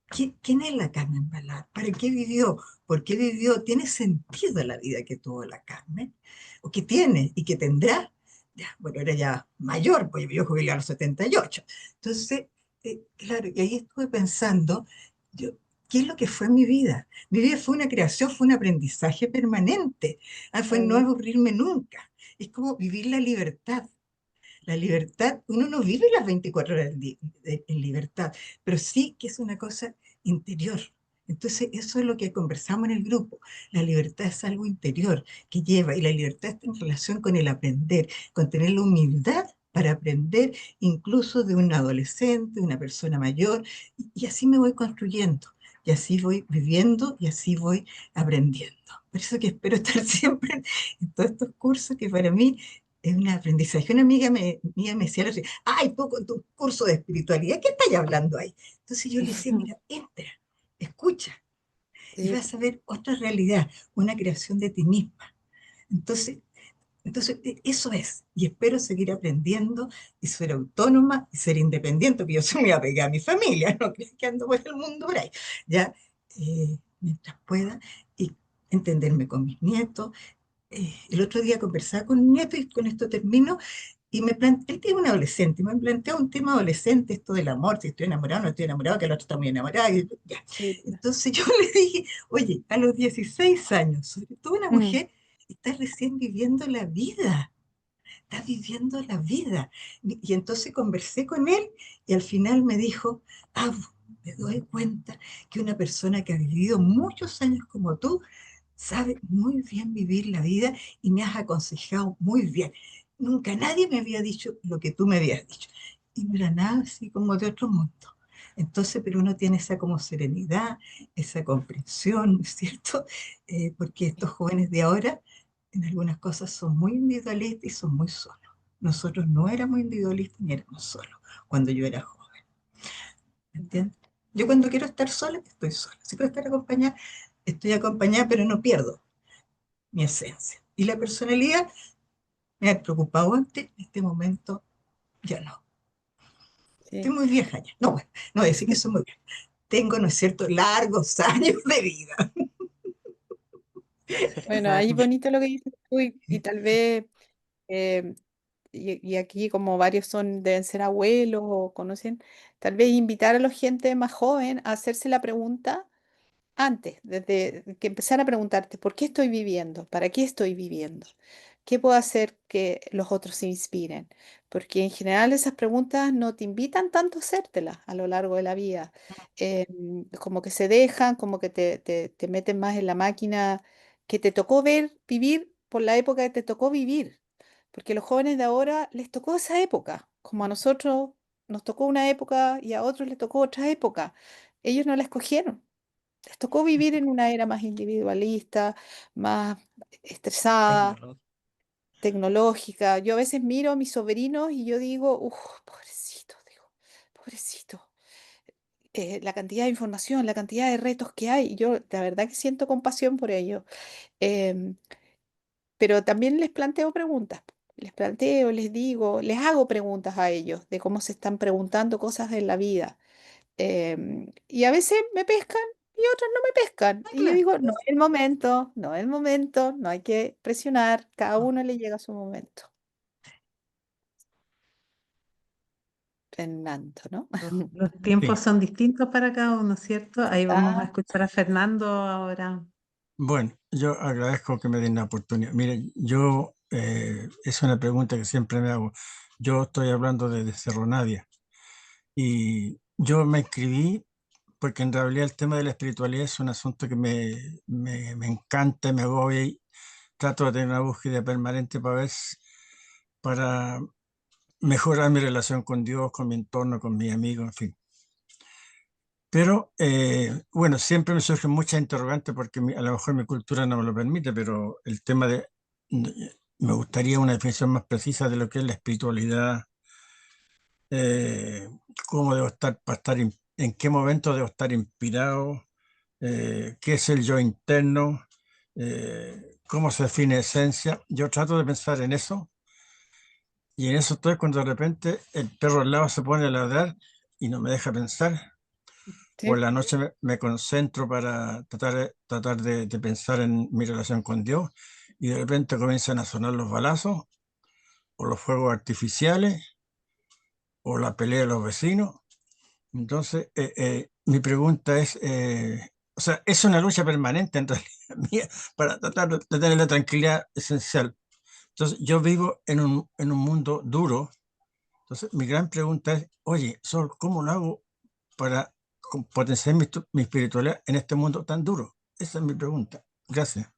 ¿quién es la Carmen Balart? ¿Para qué vivió? ¿Por qué vivió? ¿Tiene sentido la vida que tuvo la Carmen? ¿O que tiene y que tendrá? Ya, bueno, era ya mayor, pues yo jubilé a los 78. Entonces, claro, y ahí estuve pensando, yo, ¿qué es lo que fue mi vida? Mi vida fue una creación, fue un aprendizaje permanente. Fue no aburrirme nunca. Es como vivir la libertad. La libertad, uno no vive las 24 horas del día en libertad, pero sí que es una cosa interior. Entonces, eso es lo que conversamos en el grupo. La libertad es algo interior que lleva, y la libertad está en relación con el aprender, con tener la humildad para aprender, incluso de un adolescente, de una persona mayor, y así me voy construyendo, y así voy viviendo, y así voy aprendiendo. Por eso que espero estar siempre en todos estos cursos que para mí es un aprendizaje. Una mía me decía, ay, tú con tu curso de espiritualidad, ¿qué estás hablando ahí? Entonces yo le decía, mira, entra, escucha, y Sí, vas a ver otra realidad, una creación de ti misma. Entonces, eso es, y espero seguir aprendiendo y ser autónoma y ser independiente, porque yo soy muy apegada a mi familia, no crees que ando por el mundo por ahí, ya, mientras pueda, y entenderme con mis nietos. El otro día conversaba con un nieto, y con esto termino, y él tiene un adolescente, y me plantea un tema adolescente, esto del amor, si estoy enamorado, no estoy enamorado, que el otro está muy enamorado, y ya. sí. Entonces yo le dije, oye, a los 16 años, sobre todo una Mm, mujer, está recién viviendo la vida, está viviendo la vida. Y entonces conversé con él, y al final me dijo, ah, me doy cuenta que una persona que ha vivido muchos años como tú, sabe muy bien vivir la vida, y me has aconsejado muy bien. Nunca nadie me había dicho lo que tú me habías dicho. Y no era nada así como de otro mundo. Entonces, pero uno tiene esa como serenidad, esa comprensión, ¿no es cierto? Porque estos jóvenes de ahora, en algunas cosas, son muy individualistas y son muy solos. Nosotros no éramos individualistas ni éramos solos cuando yo era joven. ¿Me entiendes? Yo cuando quiero estar sola, estoy sola. Si quiero estar acompañada, estoy acompañada, pero no pierdo mi esencia. Y la personalidad me ha preocupado antes, en este momento ya no. Estoy sí. muy vieja ya. No, bueno, no decir que soy muy vieja. Tengo, ¿no es cierto?, largos años de vida. Bueno, ahí bonito lo que dices tú y tal vez, eh, y aquí como varios son, deben ser abuelos o conocen, tal vez invitar a la gente más joven a hacerse la pregunta antes, desde que empezar a preguntarte, ¿por qué estoy viviendo? ¿Para qué estoy viviendo? ¿Qué puedo hacer que los otros se inspiren? Porque en general esas preguntas no te invitan tanto a hacértelas a lo largo de la vida. Como que se dejan, como que te meten más en la máquina que te tocó ver, vivir por la época que te tocó vivir. Porque a los jóvenes de ahora les tocó esa época, como a nosotros nos tocó una época y a otros les tocó otra época. Ellos no la escogieron. Les tocó vivir en una era más individualista, más estresada, Tecnológico. tecnológica. Yo a veces miro a mis sobrinos y yo digo, uff, pobrecito, digo, pobrecito. La cantidad de información, la cantidad de retos que hay, yo la verdad que siento compasión por ellos. Em, pero también les planteo preguntas. Les planteo, les digo, les hago preguntas a ellos de cómo se están preguntando cosas en la vida. Y a veces me pescan y otras no me pescan. Ah, Y yo claro. digo, no es el momento, no es el momento, no hay que presionar, cada uno le llega su momento. Fernando, ¿no? Los tiempos Sí, son distintos para cada uno, ¿cierto? Ahí vamos a Ah, escuchar a Fernando ahora. bueno, yo agradezco que me den la oportunidad. Miren, yo, es una pregunta que siempre me hago. Yo estoy hablando de Cerro Navia, y yo me inscribí porque en realidad el tema de la espiritualidad es un asunto que me encanta, me agobia, y trato de tener una búsqueda permanente para para mejorar mi relación con Dios, con mi entorno, con mis amigos, en fin. Pero bueno, siempre me surgen muchas interrogantes porque a lo mejor mi cultura no me lo permite, pero el tema me gustaría una definición más precisa de lo que es la espiritualidad, eh, cómo debo estar para en qué momento debo estar inspirado, qué es el yo interno, cómo se define esencia. Yo trato de pensar en eso, y en eso estoy cuando de repente el perro al lado se pone a ladrar y no me deja pensar. Por sí. la noche me concentro para tratar de pensar en mi relación con Dios, y de repente comienzan a sonar los balazos o los fuegos artificiales o la pelea de los vecinos. Entonces mi pregunta es, o sea, es una lucha permanente en realidad mía para tratar de tener la tranquilidad esencial. Entonces, yo vivo en un mundo duro. Entonces, mi gran pregunta es, oye, Sol, ¿cómo lo hago para potenciar mi espiritualidad en este mundo tan duro? Esa es mi pregunta. Gracias.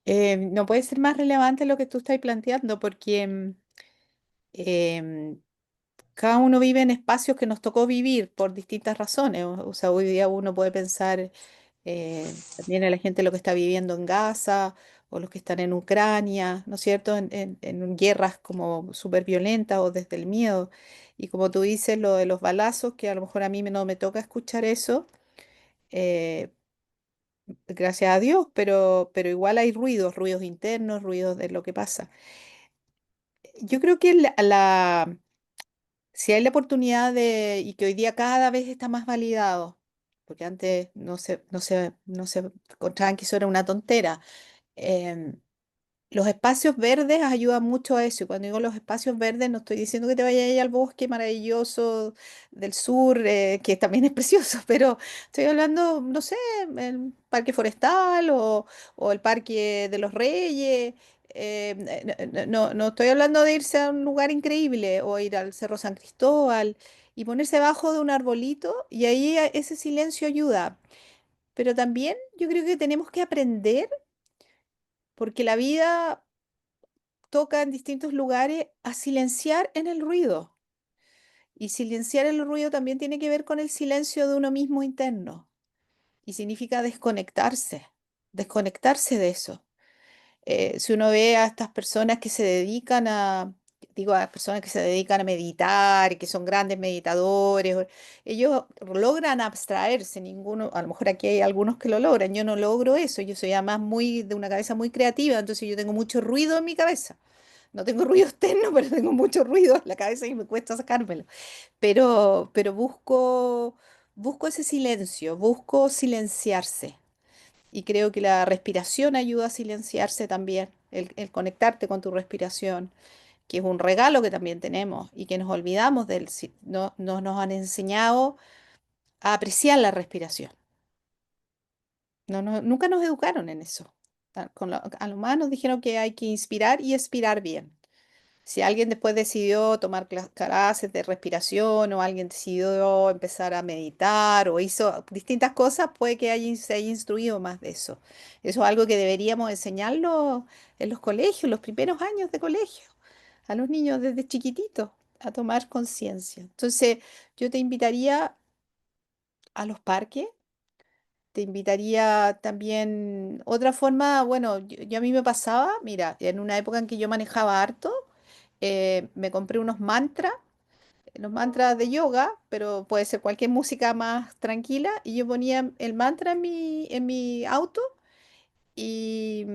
No puede ser más relevante lo que tú estás planteando porque em, cada uno vive en espacios que nos tocó vivir por distintas razones. O sea, hoy día uno puede pensar también en la gente lo que está viviendo en Gaza o los que están en Ucrania, ¿no es cierto? En guerras como súper violentas o desde el miedo. Y como tú dices, lo de los balazos, que a lo mejor a mí no me toca escuchar eso, eh, gracias a Dios, pero igual hay ruidos, ruidos internos, ruidos de lo que pasa. Yo creo que si hay la oportunidad y que hoy día cada vez está más validado, porque antes no se encontraban que eso era una tontera. em, los espacios verdes ayudan mucho a eso. Y cuando digo los espacios verdes, no estoy diciendo que te vayas a ir al bosque maravilloso del sur, que también es precioso, pero estoy hablando, no sé, el parque forestal o el parque de los Reyes. No estoy hablando de irse a un lugar increíble o ir al Cerro San Cristóbal y ponerse debajo de un arbolito y ahí ese silencio ayuda. Pero también yo creo que tenemos que aprender, porque la vida toca en distintos lugares a silenciar en el ruido. Y silenciar el ruido también tiene que ver con el silencio de uno mismo interno. Y significa desconectarse de eso. Si uno ve a estas personas que se dedican digo, a personas que se dedican a meditar y que son grandes meditadores, ellos logran abstraerse, ninguno, a lo mejor aquí hay algunos que lo logran, yo no logro eso, yo soy además de una cabeza muy creativa, entonces yo tengo mucho ruido en mi cabeza. No tengo ruido externo, pero tengo mucho ruido en la cabeza y me cuesta sacármelo. Pero busco ese silencio, busco silenciarse. Y creo que la respiración ayuda a silenciarse también, el conectarte con tu respiración, que es un regalo que también tenemos y que nos olvidamos no nos han enseñado a apreciar la respiración. Nunca nos educaron en eso. A lo más nos dijeron que hay que inspirar y expirar bien. Si alguien después decidió tomar clases de respiración o alguien decidió empezar a meditar o hizo distintas cosas, puede que se haya instruido más de eso. Eso es algo que deberíamos enseñarlo en los colegios, los primeros años de colegio, a los niños desde chiquititos, a tomar conciencia. Entonces, yo te invitaría a los parques. Te invitaría también, otra forma, bueno, yo a mí me pasaba, mira, en una época en que yo manejaba harto, me compré unos mantras de yoga, pero puede ser cualquier música más tranquila, y yo ponía el mantra en mi auto y,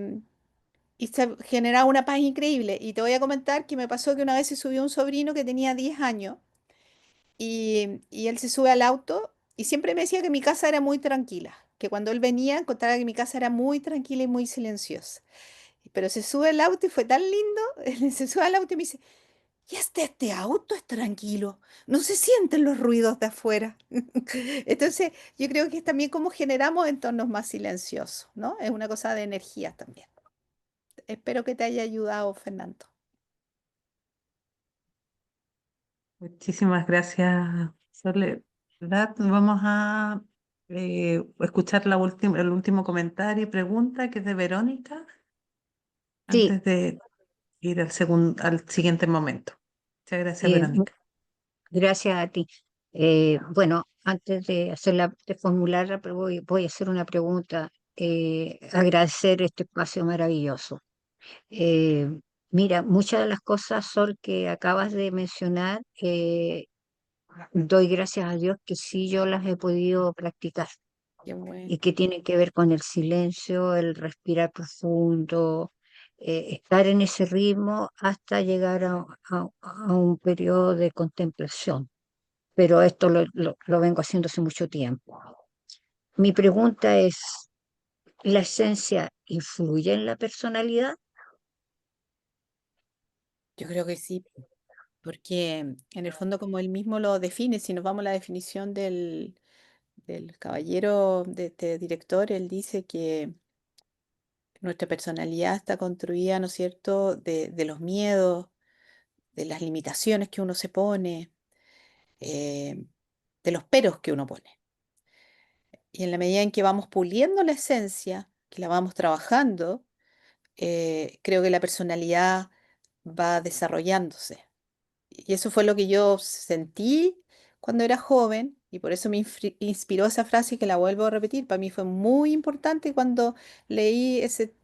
y se generaba una paz increíble. Y te voy a comentar que me pasó que una vez se subió un sobrino que tenía 10 años y él se sube al auto y siempre me decía que mi casa era muy tranquila, que cuando él venía encontraba que mi casa era muy tranquila y muy silenciosa. Pero se sube al auto y fue tan lindo, él se sube al auto y me dice, y este auto es tranquilo, no se sienten los ruidos de afuera. Entonces, yo creo que es también como generamos entornos más silenciosos, ¿no? Es una cosa de energía también. Espero que te haya ayudado, Fernando. Muchísimas gracias, Soledad. Vamos a escuchar el último comentario y pregunta que es de Verónica Sí, antes de ir al siguiente momento. Muchas gracias, eh, Verónica. gracias a ti. Bueno, antes de formularla, pero voy a hacer una pregunta. Agradecer este espacio maravilloso. Eh, Mira, muchas de las cosas, Sol, que acabas de mencionar, doy gracias a Dios que sí yo las he podido practicar Qué bueno. y que tienen que ver con el silencio, el respirar profundo, estar en ese ritmo hasta llegar a un periodo de contemplación. Pero esto lo vengo haciendo hace mucho tiempo. Mi pregunta es, ¿la esencia influye en la personalidad? Yo creo que sí, porque en el fondo como él mismo lo define, si nos vamos a la definición del caballero, de este director, él dice que nuestra personalidad está construida, ¿no es cierto?, de los miedos, de las limitaciones que uno se pone, eh, de los peros que uno pone. Y en la medida en que vamos puliendo la esencia, que la vamos trabajando, creo que la personalidad va desarrollándose. Y eso fue lo que yo sentí cuando era joven y por eso me inspiró esa frase que la vuelvo a repetir. Para mí fue muy importante cuando leí ese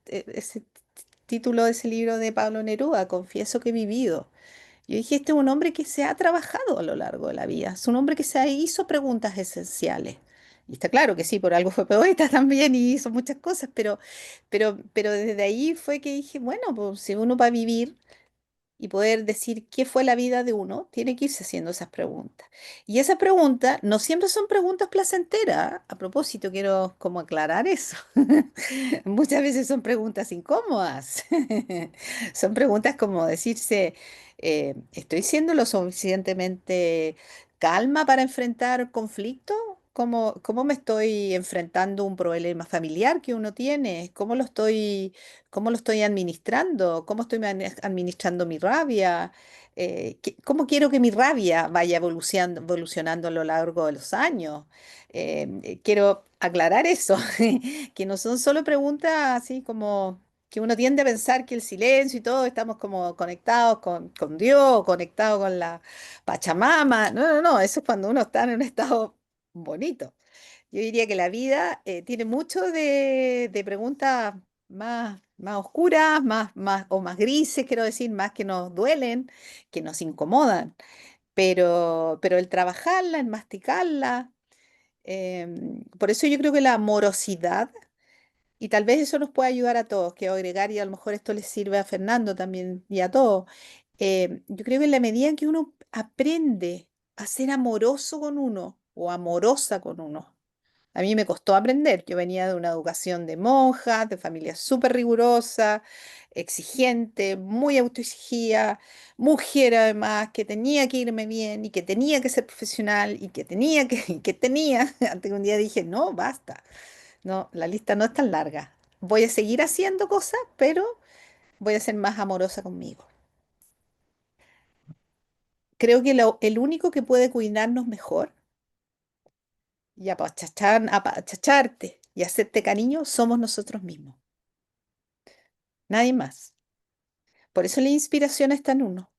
título de ese libro de Pablo Neruda, Confieso que he vivido. Yo dije, este es un hombre que se ha trabajado a lo largo de la vida, es un hombre que se hizo preguntas esenciales. Y está claro que sí, por algo fue poeta también y hizo muchas cosas, pero desde ahí fue que dije, bueno, pues si uno va a vivir y poder decir qué fue la vida de uno, tiene que irse haciendo esas preguntas. Y esas preguntas no siempre son preguntas placenteras. A propósito, quiero como aclarar eso. Muchas veces son preguntas incómodas. Son preguntas como decirse, ¿estoy siendo lo suficientemente calma para enfrentar conflicto? ¿Cómo me estoy enfrentando un problema familiar que uno tiene? ¿Cómo lo estoy administrando? ¿Cómo estoy administrando mi rabia? ¿Cómo quiero que mi rabia vaya evolucionando a lo largo de los años? Quiero aclarar eso, que no son solo preguntas así como que uno tiende a pensar que el silencio y todo estamos como conectados con Dios, conectados con la Pachamama. No, no, no, eso es cuando uno está en un estado bonito. Yo diría que la vida tiene mucho de preguntas más oscuras, o más grises, quiero decir, más que nos duelen, que nos incomodan. Pero el trabajarla, el masticarla, por eso yo creo que la amorosidad, y tal vez eso nos puede ayudar a todos, quiero agregar, y a lo mejor esto les sirve a Fernando también y a todos. Yo creo que en la medida en que uno aprende a ser amoroso con uno o amorosa con uno, a mí me costó aprender. Yo venía de una educación de monjas, de familia súper rigurosa, exigente, muy autoexigida, mujer además, que tenía que irme bien y que tenía que ser profesional y que tenía y que tenía. Hasta que un día dije, no, basta. No, la lista no es tan larga. Voy a seguir haciendo cosas, pero voy a ser más amorosa conmigo. Creo que el único que puede cuidarnos mejor y apachacharte y hacerte cariño somos nosotros mismos. Nadie más. Por eso la inspiración está en uno.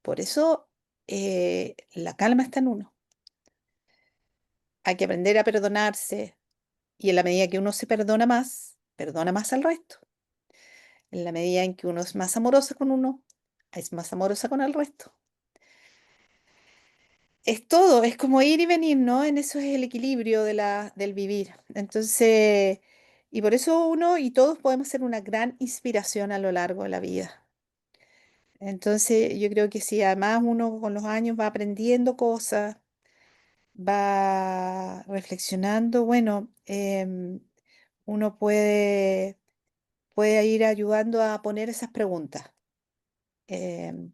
Por eso la calma está en uno. Hay que aprender a perdonarse y en la medida que uno se perdona más al resto. En la medida en que uno es más amoroso con uno, es más amorosa con el resto. Es todo, es como ir y venir, ¿no? En eso es el equilibrio del vivir. Entonces, y por eso uno y todos podemos ser una gran inspiración a lo largo de la vida. Entonces, yo creo que si además uno con los años va aprendiendo cosas, va reflexionando, bueno, uno puede ir ayudando a poner esas preguntas. em,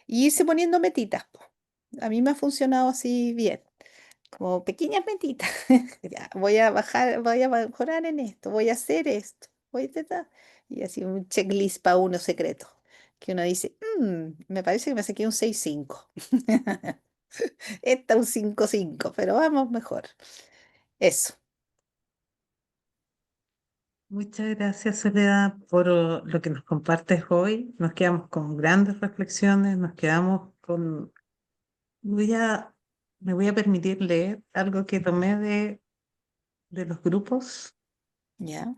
y irse poniendo metitas, po. A mí me ha funcionado así bien, como pequeñas metitas. Ya, voy a mejorar en esto, voy a hacer esto, y así un checklist para uno secreto, que uno dice, me parece que me saqué un 6,5. Esta un 5,5, pero vamos mejor. Eso. Muchas gracias, Soledad, por lo que nos compartes hoy. Nos quedamos con grandes reflexiones, nos quedamos con... Voy a, me voy a permitir leer algo que tomé de los grupos. ¿Ya?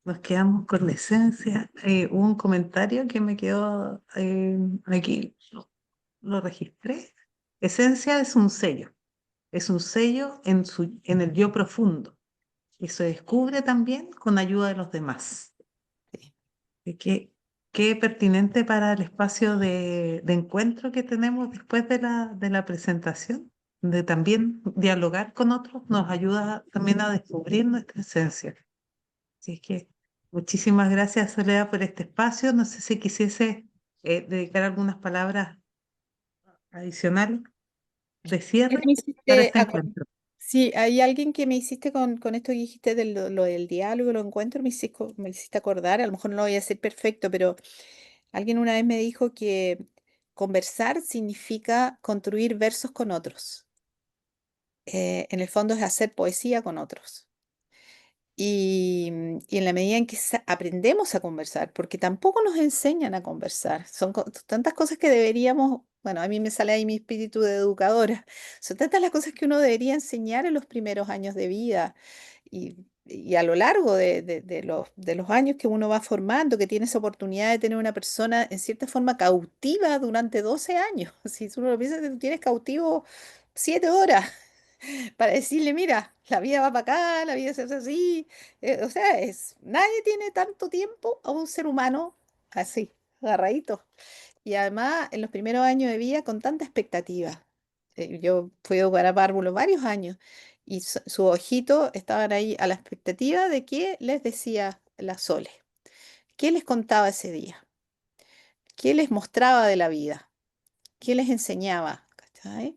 Nos quedamos con la esencia. Hubo un comentario que me quedó aquí, lo registré. Esencia es un sello en el yo profundo y se descubre también con ayuda de los demás. Sí. Y qué pertinente para el espacio de encuentro que tenemos después de la presentación, de también dialogar con otros, nos ayuda también a descubrir nuestra esencia. Así es que muchísimas gracias, Soledad, por este espacio. No sé si quisiese dedicar algunas palabras adicionales de Tú cierre me para hiciste este encuentro. Sí, hay alguien que me hiciste con esto que dijiste de lo del diálogo, lo encuentro, me hiciste acordar, a lo mejor no lo voy a hacer perfecto, pero alguien una vez me dijo que conversar significa construir versos con otros. En el fondo es hacer poesía con otros. Y en la medida en que aprendemos a conversar, porque tampoco nos enseñan a conversar, son tantas cosas que deberíamos, bueno, a mí me sale ahí mi espíritu de educadora, son tantas las cosas que uno debería enseñar en los primeros años de vida y a lo largo de los años que uno va formando, que tiene esa oportunidad de tener una persona en cierta forma cautiva durante 12 años. Si uno lo piensa, tú tienes cautivo 7 horas para decirle, mira, la vida va para acá, la vida se hace así. O sea, nadie tiene tanto tiempo a un ser humano así, agarradito. Y además, en los primeros años de vida, con tanta expectativa. Yo fui a educar a párvulos varios años y sus ojitos estaban ahí a la expectativa de qué les decía la Sole, qué les contaba ese día, qué les mostraba de la vida. ¿Qué les enseñaba? ¿Cachai?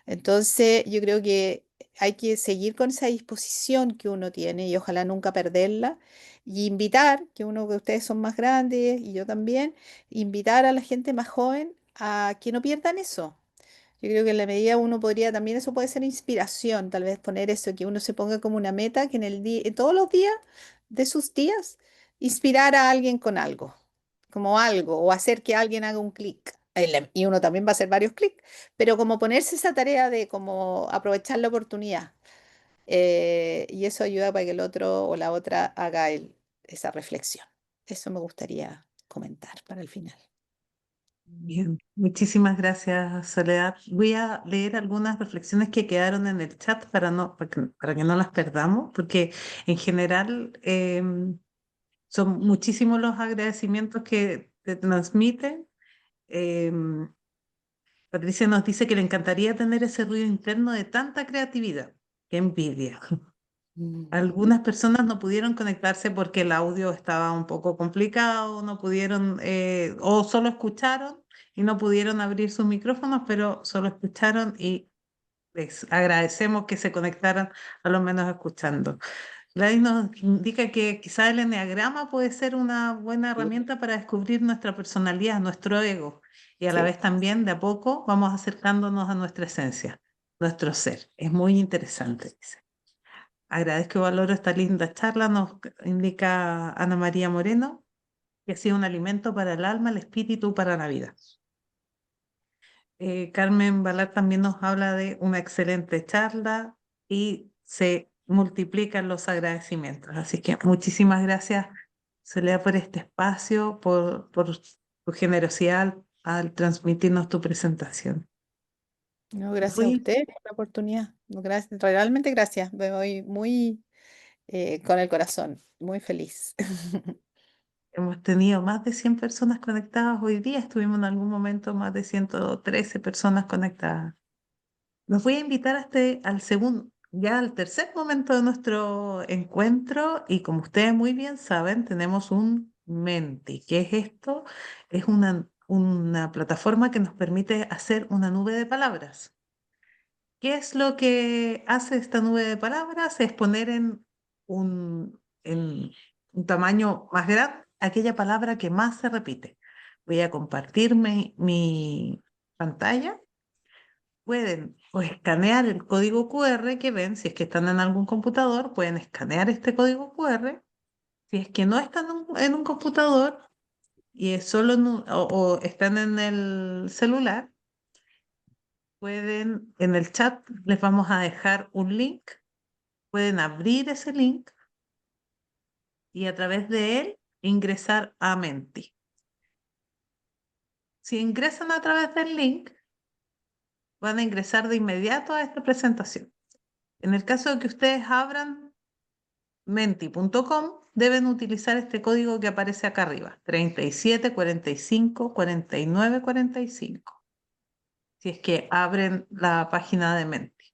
Entonces, yo creo que hay que seguir con esa disposición que uno tiene y ojalá nunca perderla. Y invitar, que uno que ustedes son más grandes y yo también, invitar a la gente más joven a que no pierdan eso. Yo creo que en la medida uno podría también, eso puede ser inspiración, tal vez poner eso, que uno se ponga como una meta, que en el día, todos los días de sus días, inspirar a alguien con algo, como algo, o hacer que alguien haga un clic. Y uno también va a hacer varios clics, pero como ponerse esa tarea de como aprovechar la oportunidad. Y eso ayuda para que el otro o la otra haga esa reflexión. Eso me gustaría comentar para el final. Bien, muchísimas gracias, Soledad. Voy a leer algunas reflexiones que quedaron en el chat para que no las perdamos, porque en general son muchísimos los agradecimientos que te transmiten. Em, Patricia nos dice que le encantaría tener ese ruido interno de tanta creatividad. Qué envidia. Algunas personas no pudieron conectarse porque el audio estaba un poco complicado, no pudieron, o solo escucharon y no pudieron abrir sus micrófonos, pero solo escucharon y les agradecemos que se conectaran a lo menos escuchando. Gladys nos indica que quizá el enneagrama puede ser una buena herramienta para descubrir nuestra personalidad, nuestro ego, y a la Sí. vez también de a poco vamos acercándonos a nuestra esencia, nuestro ser. Es muy interesante, dice. Agradezco y valoro esta linda charla, nos indica Ana María Moreno, que ha sido un alimento para el alma, el espíritu, para la vida. Carmen Balar también nos habla de una excelente charla y se multiplican los agradecimientos. Así que muchísimas gracias, Soledad, por este espacio, por tu generosidad al transmitirnos tu presentación. No, gracias a Muy usted por la oportunidad. No, gracias, realmente gracias. Me voy muy con el corazón, muy feliz. Hemos tenido más de 100 personas conectadas hoy día. Estuvimos en algún momento más de 113 personas conectadas. Los voy a invitar al segundo, ya al tercer momento de nuestro encuentro y como ustedes muy bien saben, tenemos un Menti. ¿Qué es esto? Es una plataforma que nos permite hacer una nube de palabras. ¿Qué es lo que hace esta nube de palabras? Es poner en un tamaño más grande aquella palabra que más se repite. Voy a compartir mi pantalla. Pueden o escanear el código QR que ven, si es que están en algún computador, pueden escanear este código QR. Si es que no están en un computador y es solo o están en el celular, pueden, en el chat les vamos a dejar un link, pueden abrir ese link y a través de él ingresar a Menti. Si ingresan a través del link, van a ingresar de inmediato a esta presentación. En el caso de que ustedes abran menti.com, deben utilizar este código que aparece acá arriba, 37 45 49 45, si es que abren la página de Menti.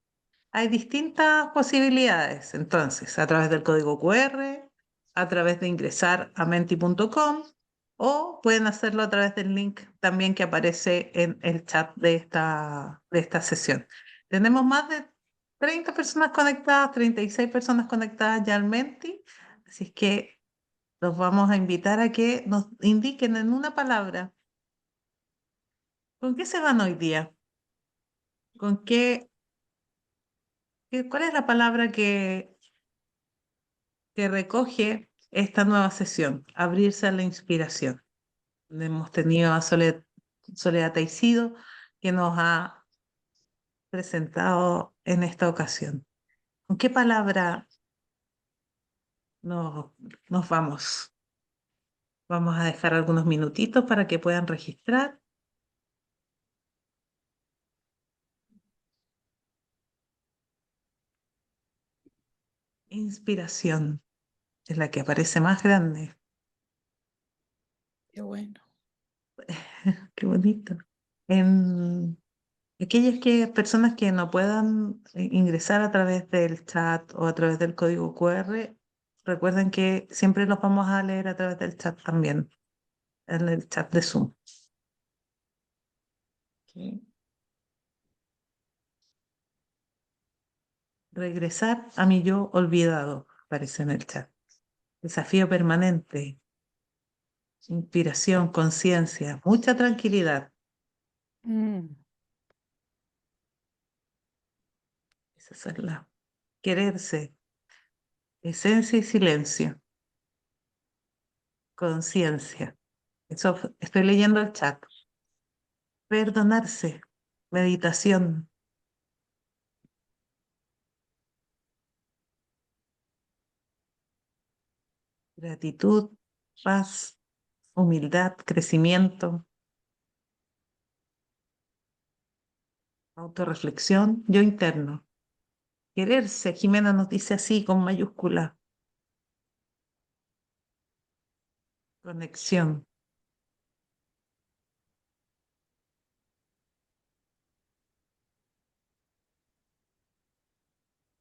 Hay distintas posibilidades, entonces, a través del código QR, a través de ingresar a menti.com o pueden hacerlo a través del link también que aparece en el chat de esta sesión. Tenemos más de 30 personas conectadas, 36 personas conectadas ya al Menti. Así es que los vamos a invitar a que nos indiquen en una palabra con qué se van hoy día, con cuál es la palabra que recoge esta nueva sesión, abrirse a la inspiración. Hemos tenido a Soledad Taizido, que nos ha presentado en esta ocasión. ¿Con qué palabra nos, nos vamos? Vamos a dejar algunos minutitos para que puedan registrar. Inspiración es la que aparece más grande. Qué bueno. Qué bonito. En personas que no puedan ingresar a través del chat o a través del código QR, recuerden que siempre los vamos a leer a través del chat también, en el chat de Zoom. Ok. Regresar a mi yo olvidado, aparece en el chat. Desafío permanente, inspiración, conciencia, mucha tranquilidad. Mm, Esa es la quererse, esencia y silencio, conciencia. Eso estoy leyendo el chat. Perdonarse, meditación, gratitud, paz, humildad, crecimiento, autorreflexión, yo interno. Quererse, Jimena nos dice así con mayúscula. Conexión.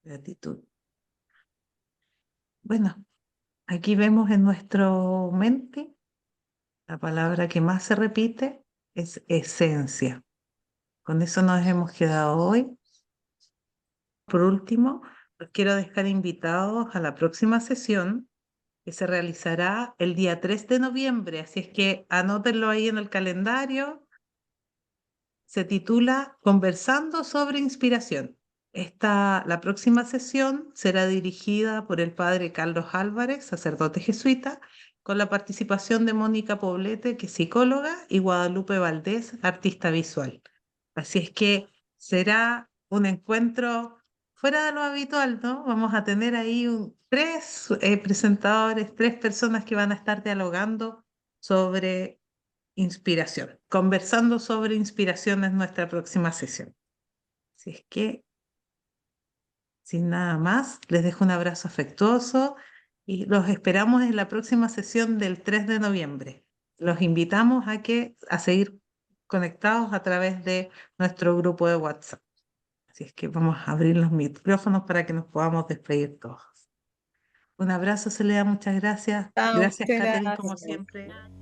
Gratitud. Bueno, aquí vemos en nuestro mente la palabra que más se repite es esencia. Con eso nos hemos quedado hoy. Por último, los quiero dejar invitados a la próxima sesión que se realizará el día 3 de noviembre. Así es que anótenlo ahí en el calendario. Se titula Conversando sobre Inspiración. La próxima sesión será dirigida por el padre Carlos Álvarez, sacerdote jesuita, con la participación de Mónica Poblete, que es psicóloga, y Guadalupe Valdés, artista visual. Así es que será un encuentro fuera de lo habitual, ¿no? Vamos a tener ahí tres presentadores, tres personas que van a estar dialogando sobre inspiración. Conversando sobre inspiración es nuestra próxima sesión. Así es que, sin nada más, les dejo un abrazo afectuoso y los esperamos en la próxima sesión del 3 de noviembre. Los invitamos a seguir conectados a través de nuestro grupo de WhatsApp. Así es que vamos a abrir los micrófonos para que nos podamos despedir todos. Un abrazo, Soledad, muchas gracias. ah, Gracias, muchas Catherine, como gracias. siempre.